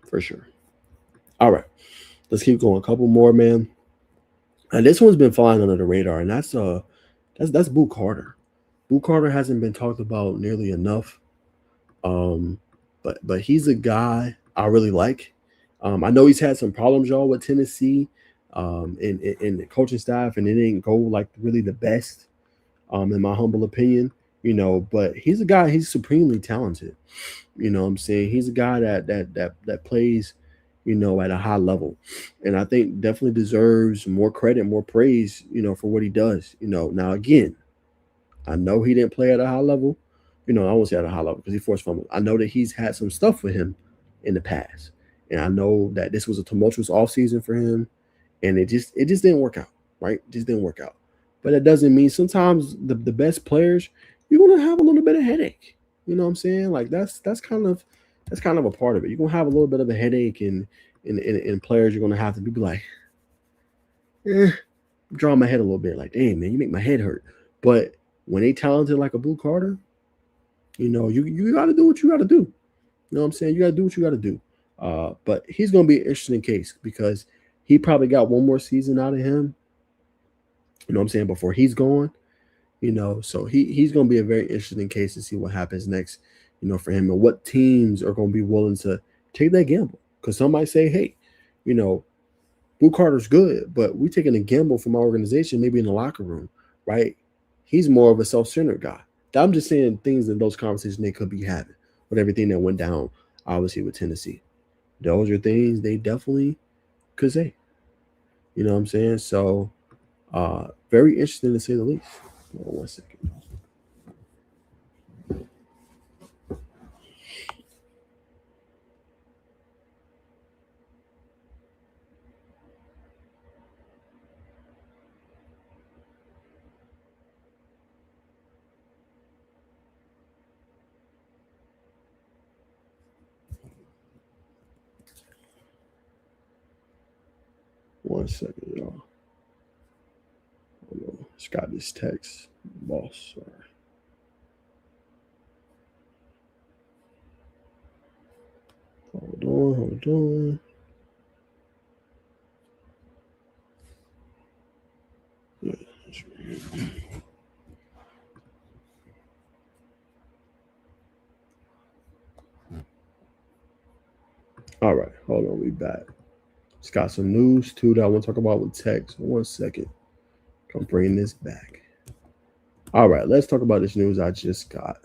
For sure. All right. Let's keep going. A couple more, man. And this one's been flying under the radar, and that's Boo Carter. Boo Carter hasn't been talked about nearly enough. But he's a guy I really like. I know he's had some problems, y'all, with Tennessee, in the coaching staff, and it didn't go like really the best, in my humble opinion. But he's a guy. He's supremely talented. You know what I'm saying? He's a guy that plays, at a high level, and I think definitely deserves more credit, more praise, for what he does. Now again, I know he didn't play at a high level. I won't say at a high level because he forced fumble. I know that he's had some stuff with him in the past, and I know that this was a tumultuous offseason for him, and it just didn't work out, right? It just didn't work out. But that doesn't mean sometimes the best players, you're gonna have a little bit of headache. You know what I'm saying? Like that's kind of a part of it. You're gonna have a little bit of a headache, and players you're gonna have to be like, draw my head a little bit. Like, damn man, you make my head hurt. But when they talented like a Blue Carter, you got to do what you got to do. You know what I'm saying? You got to do what you got to do. But he's going to be an interesting case because he probably got one more season out of him. You know what I'm saying? Before he's gone. So he's going to be a very interesting case to see what happens next, for him, and what teams are going to be willing to take that gamble. Because some might say, hey, Blue Carter's good, but we're taking a gamble from our organization, maybe in the locker room, right? He's more of a self-centered guy. I'm just saying things in those conversations they could be having with everything that went down, obviously, with Tennessee. Those are things they definitely could say. You know what I'm saying? So, very interesting to say the least. Hold on 1 second. One second, y'all. Hold on. Just got this text, boss. Sorry. Hold on. Yeah. All right, hold on. We back. Just got some news too that I want to talk about with text. 1 second. Come bring this back. All right, let's talk about this news I just got.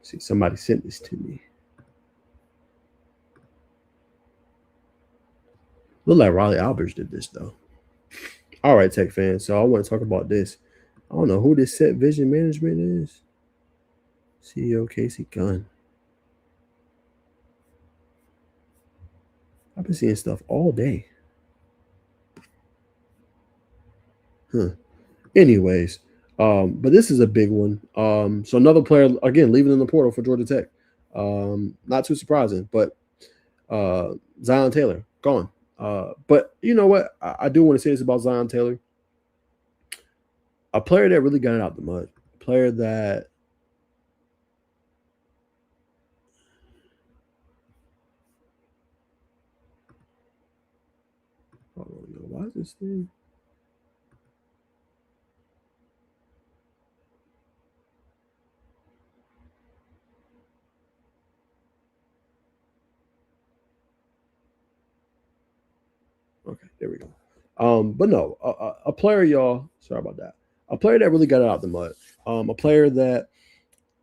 See, somebody sent this to me. Look like Riley Alberts did this though. All right, tech fans. So I want to talk about this. I don't know who this Set Vision Management is. CEO Casey Gunn. I've been seeing stuff all day. Anyways, but this is a big one. So another player again leaving in the portal for Georgia Tech. Not too surprising, but Zion Taylor, gone. But you know what? I do want to say this about Zion Taylor. A player that really got it out the mud. A player that hold on, yo, why is this thing? Okay, there we go. But no, a player, y'all. Sorry about that. A player that really got it out the mud. A player that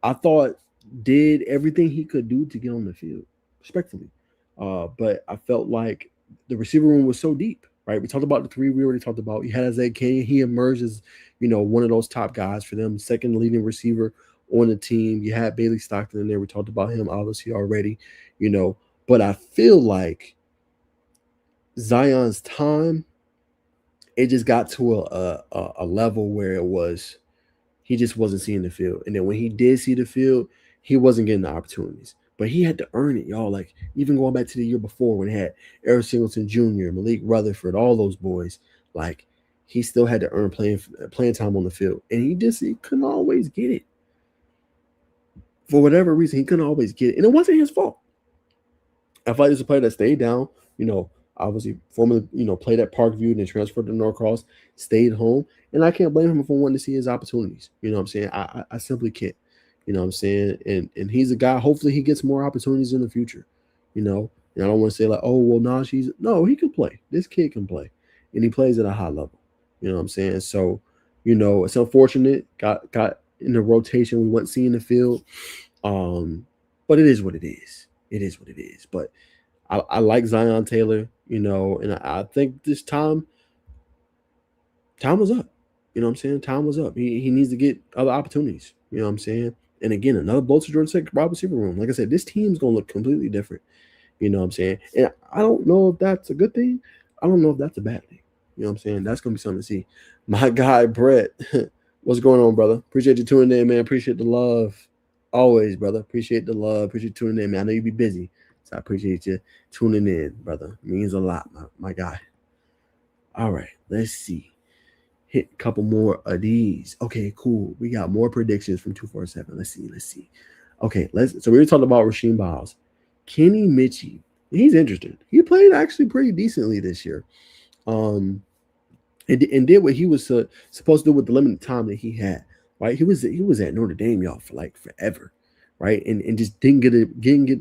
I thought did everything he could do to get on the field, respectfully. But I felt like the receiver room was so deep, right? We talked about the three we already talked about. You had Isaiah Kenyon. He emerged as, one of those top guys for them, second leading receiver on the team. You had Bailey Stockton in there. We talked about him obviously already, you know. But I feel like Zion's time, it just got to a level where it was he just wasn't seeing the field. And then when he did see the field, he wasn't getting the opportunities. But he had to earn it, y'all. Like even going back to the year before when he had Eric Singleton Jr., Malik Rutherford, all those boys, like he still had to earn playing time on the field. And he couldn't always get it. For whatever reason, he couldn't always get it. And it wasn't his fault. I feel like there's a player that stayed down, obviously formerly, played at Parkview and then transferred to Norcross, stayed home. And I can't blame him for wanting to see his opportunities. You know what I'm saying? I simply can't. You know what I'm saying? And he's a guy, hopefully he gets more opportunities in the future. And I don't want to say like, oh, well, Najee's no, he can play. This kid can play. And he plays at a high level. You know what I'm saying? So, it's unfortunate. Got in the rotation. We weren't seeing the field. But it is what it is. It is what it is. But I like Zion Taylor, and I think this time was up. You know what I'm saying? Time was up. He needs to get other opportunities. You know what I'm saying? And again, another blow to Jordan State wide receiver room. Like I said, this team's gonna look completely different. You know what I'm saying? And I don't know if that's a good thing. I don't know if that's a bad thing. You know what I'm saying? That's gonna be something to see. My guy Brett, what's going on, brother? Appreciate you tuning in, man. Appreciate the love. Always, brother. Appreciate the love. Appreciate you tuning in, man. I know you be busy. So I appreciate you tuning in, brother. It means a lot, my guy. All right, let's see. Hit a couple more of these. Okay, cool. We got more predictions from 247. Let's see. Okay, so we were talking about Rasheem Biles. Kenny Mitchie. He's interesting. He played actually pretty decently this year. And did what he was supposed to do with the limited time that he had. Right, he was at Notre Dame, y'all, for like forever, right, and just didn't get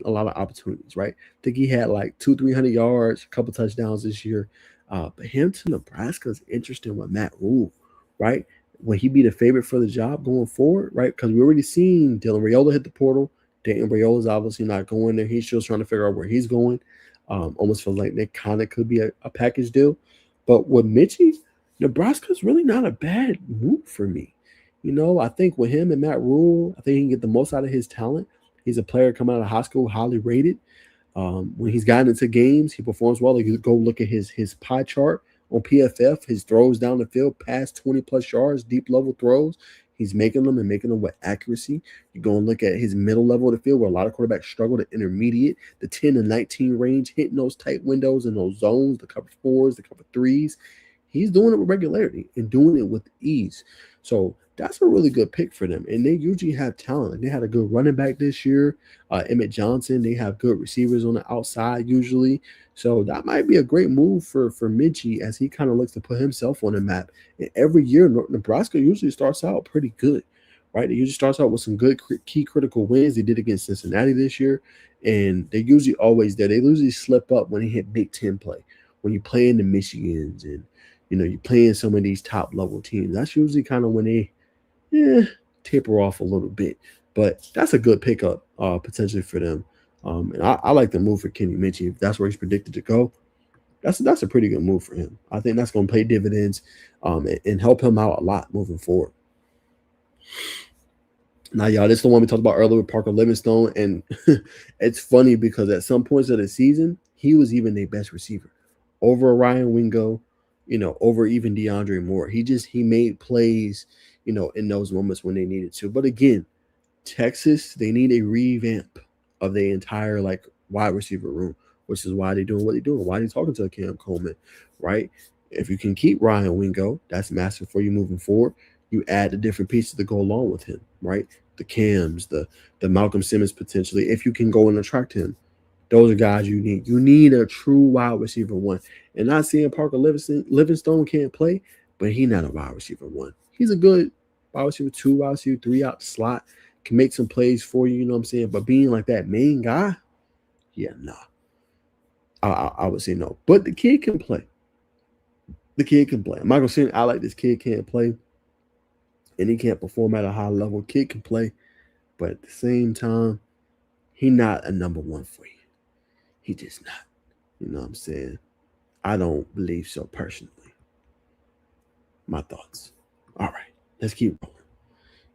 a lot of opportunities. Right, I think he had like 200-300 yards, a couple touchdowns this year. But him to Nebraska is interesting with Matt Rule, right? Will he be the favorite for the job going forward, right? Because we already seen Dylan Raiola hit the portal. Dayton Raiola's obviously not going there. He's still trying to figure out where he's going. Almost feels like that kind of could be a package deal. But with Mitchie, Nebraska's really not a bad move for me. I think with him and Matt Rule, I think he can get the most out of his talent. He's a player coming out of high school, highly rated. When he's gotten into games, he performs well. You go look at his pie chart on PFF, his throws down the field past 20 plus yards, deep level throws. He's making them and making them with accuracy. You go and look at his middle level of the field where a lot of quarterbacks struggle, the intermediate, the 10 to 19 range, hitting those tight windows and those zones, the cover fours, the cover threes. He's doing it with regularity and doing it with ease. So that's a really good pick for them. And they usually have talent. They had a good running back this year, Emmett Johnson. They have good receivers on the outside usually. So that might be a great move for Minchie as he kind of looks to put himself on the map. And every year, Nebraska usually starts out pretty good, right? It usually starts out with some good key critical wins. They did against Cincinnati this year. And they're usually always there. They usually slip up when they hit Big Ten play, when you play in the Michigans and you play in some of these top level teams. That's usually kind of when they taper off a little bit. But that's a good pickup potentially for them. And I like the move for Kenny Minchie. If that's where he's predicted to go, that's a pretty good move for him. I think that's going to pay dividends and help him out a lot moving forward. Now, y'all, this is the one we talked about earlier with Parker Livingstone. And it's funny because at some points of the season, he was even their best receiver over Ryan Wingo, over even DeAndre Moore. He made plays, in those moments when they needed to. But again, Texas, they need a revamp of the entire wide receiver room. which is why they're doing what they're doing. Why they talking to Cam Coleman, right? If you can keep Ryan Wingo, that's massive for you moving forward. You add the different pieces to go along with him, right? The Cams, the Malcolm Simmons potentially, if you can go and attract him. Those are guys you need. You need a true wide receiver one. And not saying Parker Livingstone can't play, but he's not a wide receiver one. He's a good wide receiver two, wide receiver three out the slot, can make some plays for you, you know what I'm saying? But being like that main guy, yeah, nah. I would say no. But the kid can play. The kid can play. I'm not gonna say I like this kid can't play and he can't perform at a high level. Kid can play, but at the same time, he not a number one for you. He just not. You know what I'm saying? I don't believe so personally. My thoughts. All right, let's keep rolling.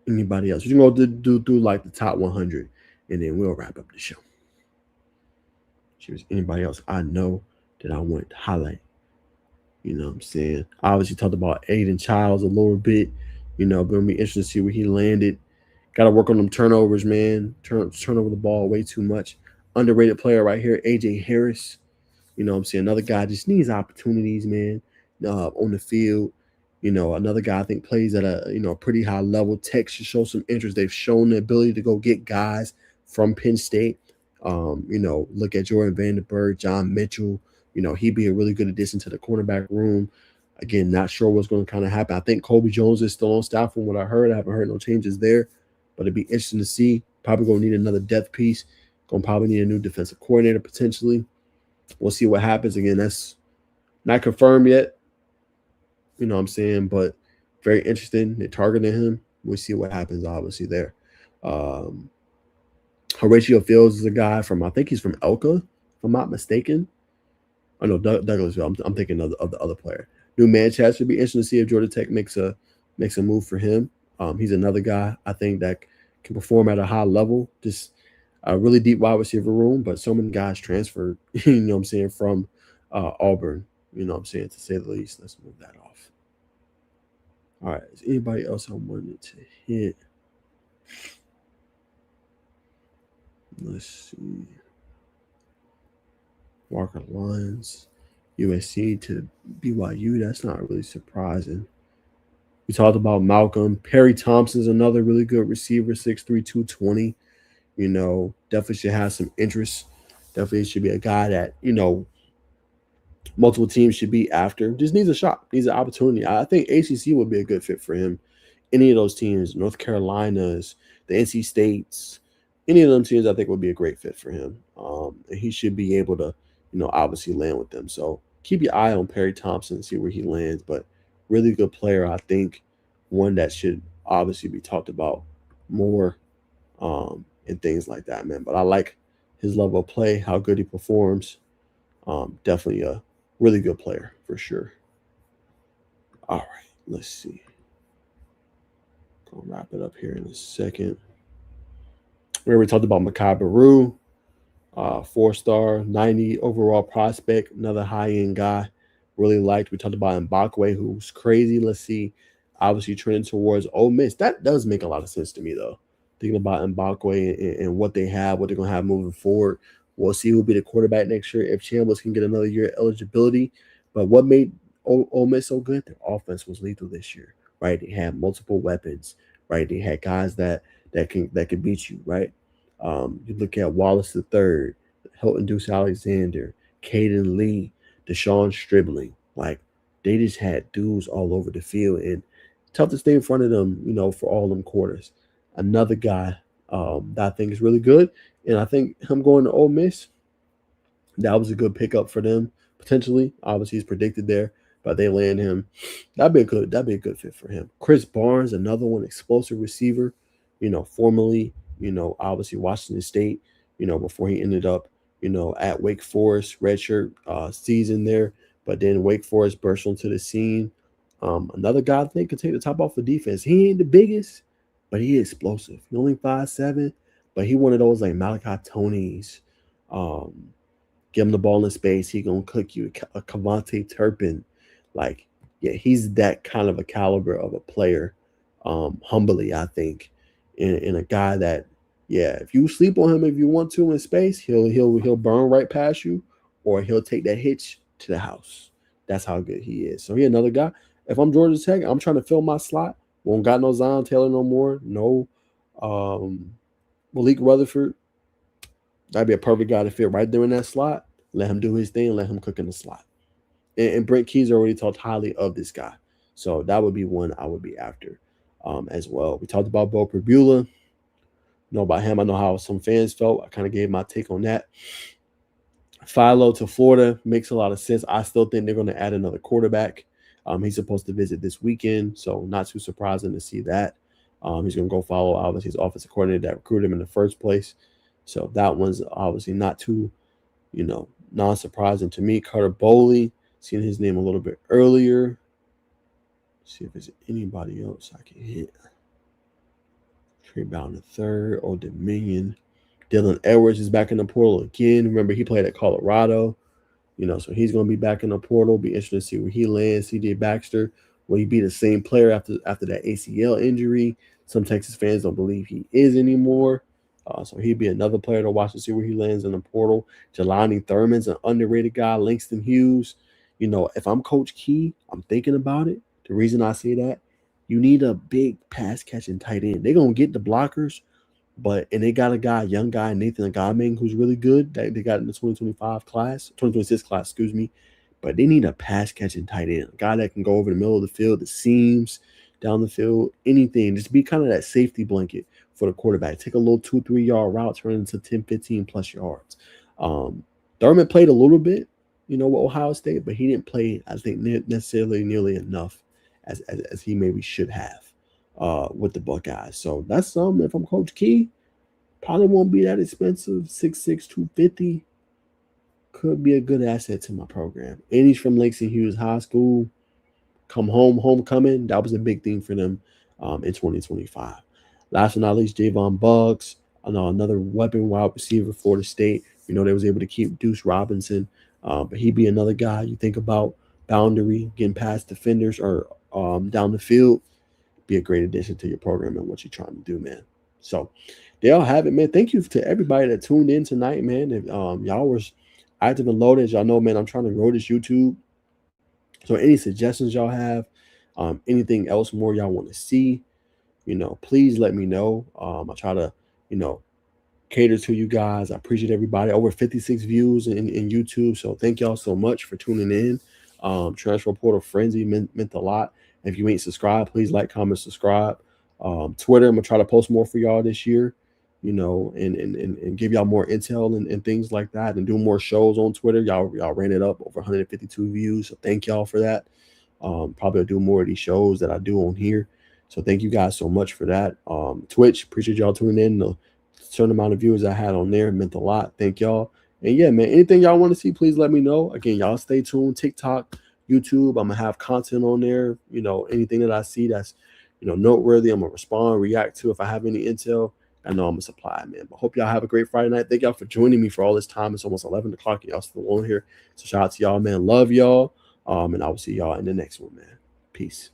Anybody else? We're gonna do through like the top 100, and then we'll wrap up the show. Anybody else I know that I want to highlight? You know what I'm saying? I obviously talked about Aiden Childs a little bit. You know, gonna be interesting to see where he landed. Got to work on them turnovers, man. Turn over the ball way too much. Underrated player right here, AJ Harris. You know what I'm saying? Another guy just needs opportunities, man, on the field. You know, another guy I think plays at a pretty high level. Tech should show some interest. They've shown the ability to go get guys from Penn State. Look at Jordan Vandenberg, John Mitchell. You know, he'd be a really good addition to the cornerback room. Again, not sure what's going to kind of happen. I think Kobe Jones is still on staff from what I heard. I haven't heard no changes there, but it'd be interesting to see. Probably going to need another depth piece. Going to probably need a new defensive coordinator potentially. We'll see what happens. Again, that's not confirmed yet. You know what I'm saying? But very interesting. They're targeting him. We'll see what happens, obviously, there. Horatio Fields is a guy from, I think he's from Elka, if I'm not mistaken. Oh, no, Douglasville. I'm thinking of the other player. New Manchester. Be interesting to see if Georgia Tech makes a move for him. He's another guy I think that can perform at a high level. Just a really deep wide receiver room, but so many guys transferred, you know what I'm saying, from Auburn, you know what I'm saying, to say the least. Let's move that off. All right, is anybody else I wanted to hit? Let's see. Walker Lyons, USC to BYU. That's not really surprising. We talked about Malcolm. Perry Thompson's another really good receiver, 6'3", 220. You know, definitely should have some interest. Definitely should be a guy that, multiple teams should be after. Just needs a shot, needs an opportunity. I think ACC would be a good fit for him. Any of those teams, North Carolinas, the NC States, any of them teams, I think would be a great fit for him. And he should be able to, obviously land with them. So keep your eye on Perry Thompson and see where he lands. But really good player, I think. One that should obviously be talked about more and things like that, man. But I like his level of play, how good he performs. Definitely a really good player for sure. All right, let's see. Gonna wrap it up here in a second. We already talked about Makai Baru, 4-star, 90 overall prospect, another high-end guy. Really liked. We talked about Mbakwe, who's crazy. Let's see. Obviously trending towards Ole Miss. That does make a lot of sense to me, though. Thinking about Mbakwe and what they have, what they're going to have moving forward. We'll see who'll be the quarterback next year if Chambliss can get another year of eligibility. But what made Ole Miss so good? Their offense was lethal this year, right? They had multiple weapons, right? They had guys that can beat you, right? You look at Wallace III, Hilton Deuce Alexander, Caden Lee, Deshaun Stribling. Like, they just had dudes all over the field and tough to stay in front of them, for all them quarters. Another guy that I think is really good, and I think him going to Ole Miss, that was a good pickup for them potentially. Obviously, he's predicted there, but they land him. That'd be a good fit for him. Chris Barnes, another one, explosive receiver. Formerly, obviously Washington State. Before he ended up, at Wake Forest, redshirt season there, but then Wake Forest burst onto the scene. Another guy I think could take the top off the defense. He ain't the biggest, but he is explosive. He only 5'7", but he one of those like Malachi Toney's. Give him the ball in space, he gonna cook you. A Cavante Turpin, like, yeah, he's that kind of a caliber of a player. Humbly, I think, in a guy that, yeah, if you sleep on him if you want to in space, he'll burn right past you, or he'll take that hitch to the house. That's how good he is. So he another guy. If I'm Georgia Tech, I'm trying to fill my slot. Won't got no Zion Taylor no more. No Malik Rutherford. That'd be a perfect guy to fit right there in that slot. Let him do his thing. Let him cook in the slot. And Brent Keys already talked highly of this guy. So that would be one I would be after as well. We talked about Bo Perbula. Know about him. I know how some fans felt. I kind of gave my take on that. Philo to Florida makes a lot of sense. I still think they're going to add another quarterback. He's supposed to visit this weekend, so not too surprising to see that. He's going to go follow, obviously, his offensive coordinator that recruited him in the first place. So that one's obviously not too, non-surprising to me. Carter Bowley, seeing his name a little bit earlier. See if there's anybody else I can hit. Trey Bound the third, Old Dominion. Dylan Edwards is back in the portal again. Remember, he played at Colorado. So he's going to be back in the portal. Be interesting to see where he lands. CJ Baxter, will he be the same player after that ACL injury? Some Texas fans don't believe he is anymore. So he'd be another player to watch to see where he lands in the portal. Jelani Thurman's an underrated guy. Langston Hughes. If I'm Coach Key, I'm thinking about it. The reason I say that, you need a big pass-catching tight end. They're going to get the blockers, and they got a young guy, Nathan Agame, who's really good. That they got in the 2026 class, excuse me. But they need a pass-catching tight end, a guy that can go over the middle of the field, the seams, down the field, anything. Just be kind of that safety blanket for the quarterback. Take a little 2-3 yard route, turn it into 10, 15 plus yards. Thurman played a little bit, with Ohio State, but he didn't play, I think, necessarily nearly enough as he maybe should have with the Buckeyes. So that's something. If I'm Coach Key, probably won't be that expensive. 6'6", 250. Could be a good asset to my program. And he's from Langston Hughes High School. Homecoming. That was a big thing for them in 2025. Last but not least, Javon Buggs. Another weapon wide receiver for Florida State. They was able to keep Deuce Robinson. But he'd be another guy you think about, boundary, getting past defenders or down the field. Be a great addition to your program and what you're trying to do, man. So there y'all have it, man. Thank you to everybody that tuned in tonight, man. If y'all was active and loaded, y'all know, man, I'm trying to grow this YouTube. So any suggestions y'all have, anything else more y'all want to see, please let me know. I try to, cater to you guys. I appreciate everybody. Over 56 views in YouTube. So thank y'all so much for tuning in. Transfer Portal Frenzy meant a lot. If you ain't subscribed, please like, comment, subscribe. Twitter, I'm gonna try to post more for y'all this year, and give y'all more intel and things like that, and do more shows on Twitter. Y'all ran it up over 152 views, so thank y'all for that. Probably do more of these shows that I do on here. So thank you guys so much for that. Twitch, appreciate y'all tuning in. The certain amount of viewers I had on there meant a lot. Thank y'all. And yeah, man, anything y'all want to see, please let me know. Again, y'all stay tuned. TikTok, YouTube, I'm gonna have content on there. Anything that I see that's noteworthy, I'm gonna respond, react to. If I have any intel, I know I'm gonna supply, man. But hope y'all have a great Friday night. Thank y'all for joining me for all this time. It's almost 11 o'clock. Y'all still on here. So shout out to y'all, man. Love y'all. And I will see y'all in the next one, man. Peace.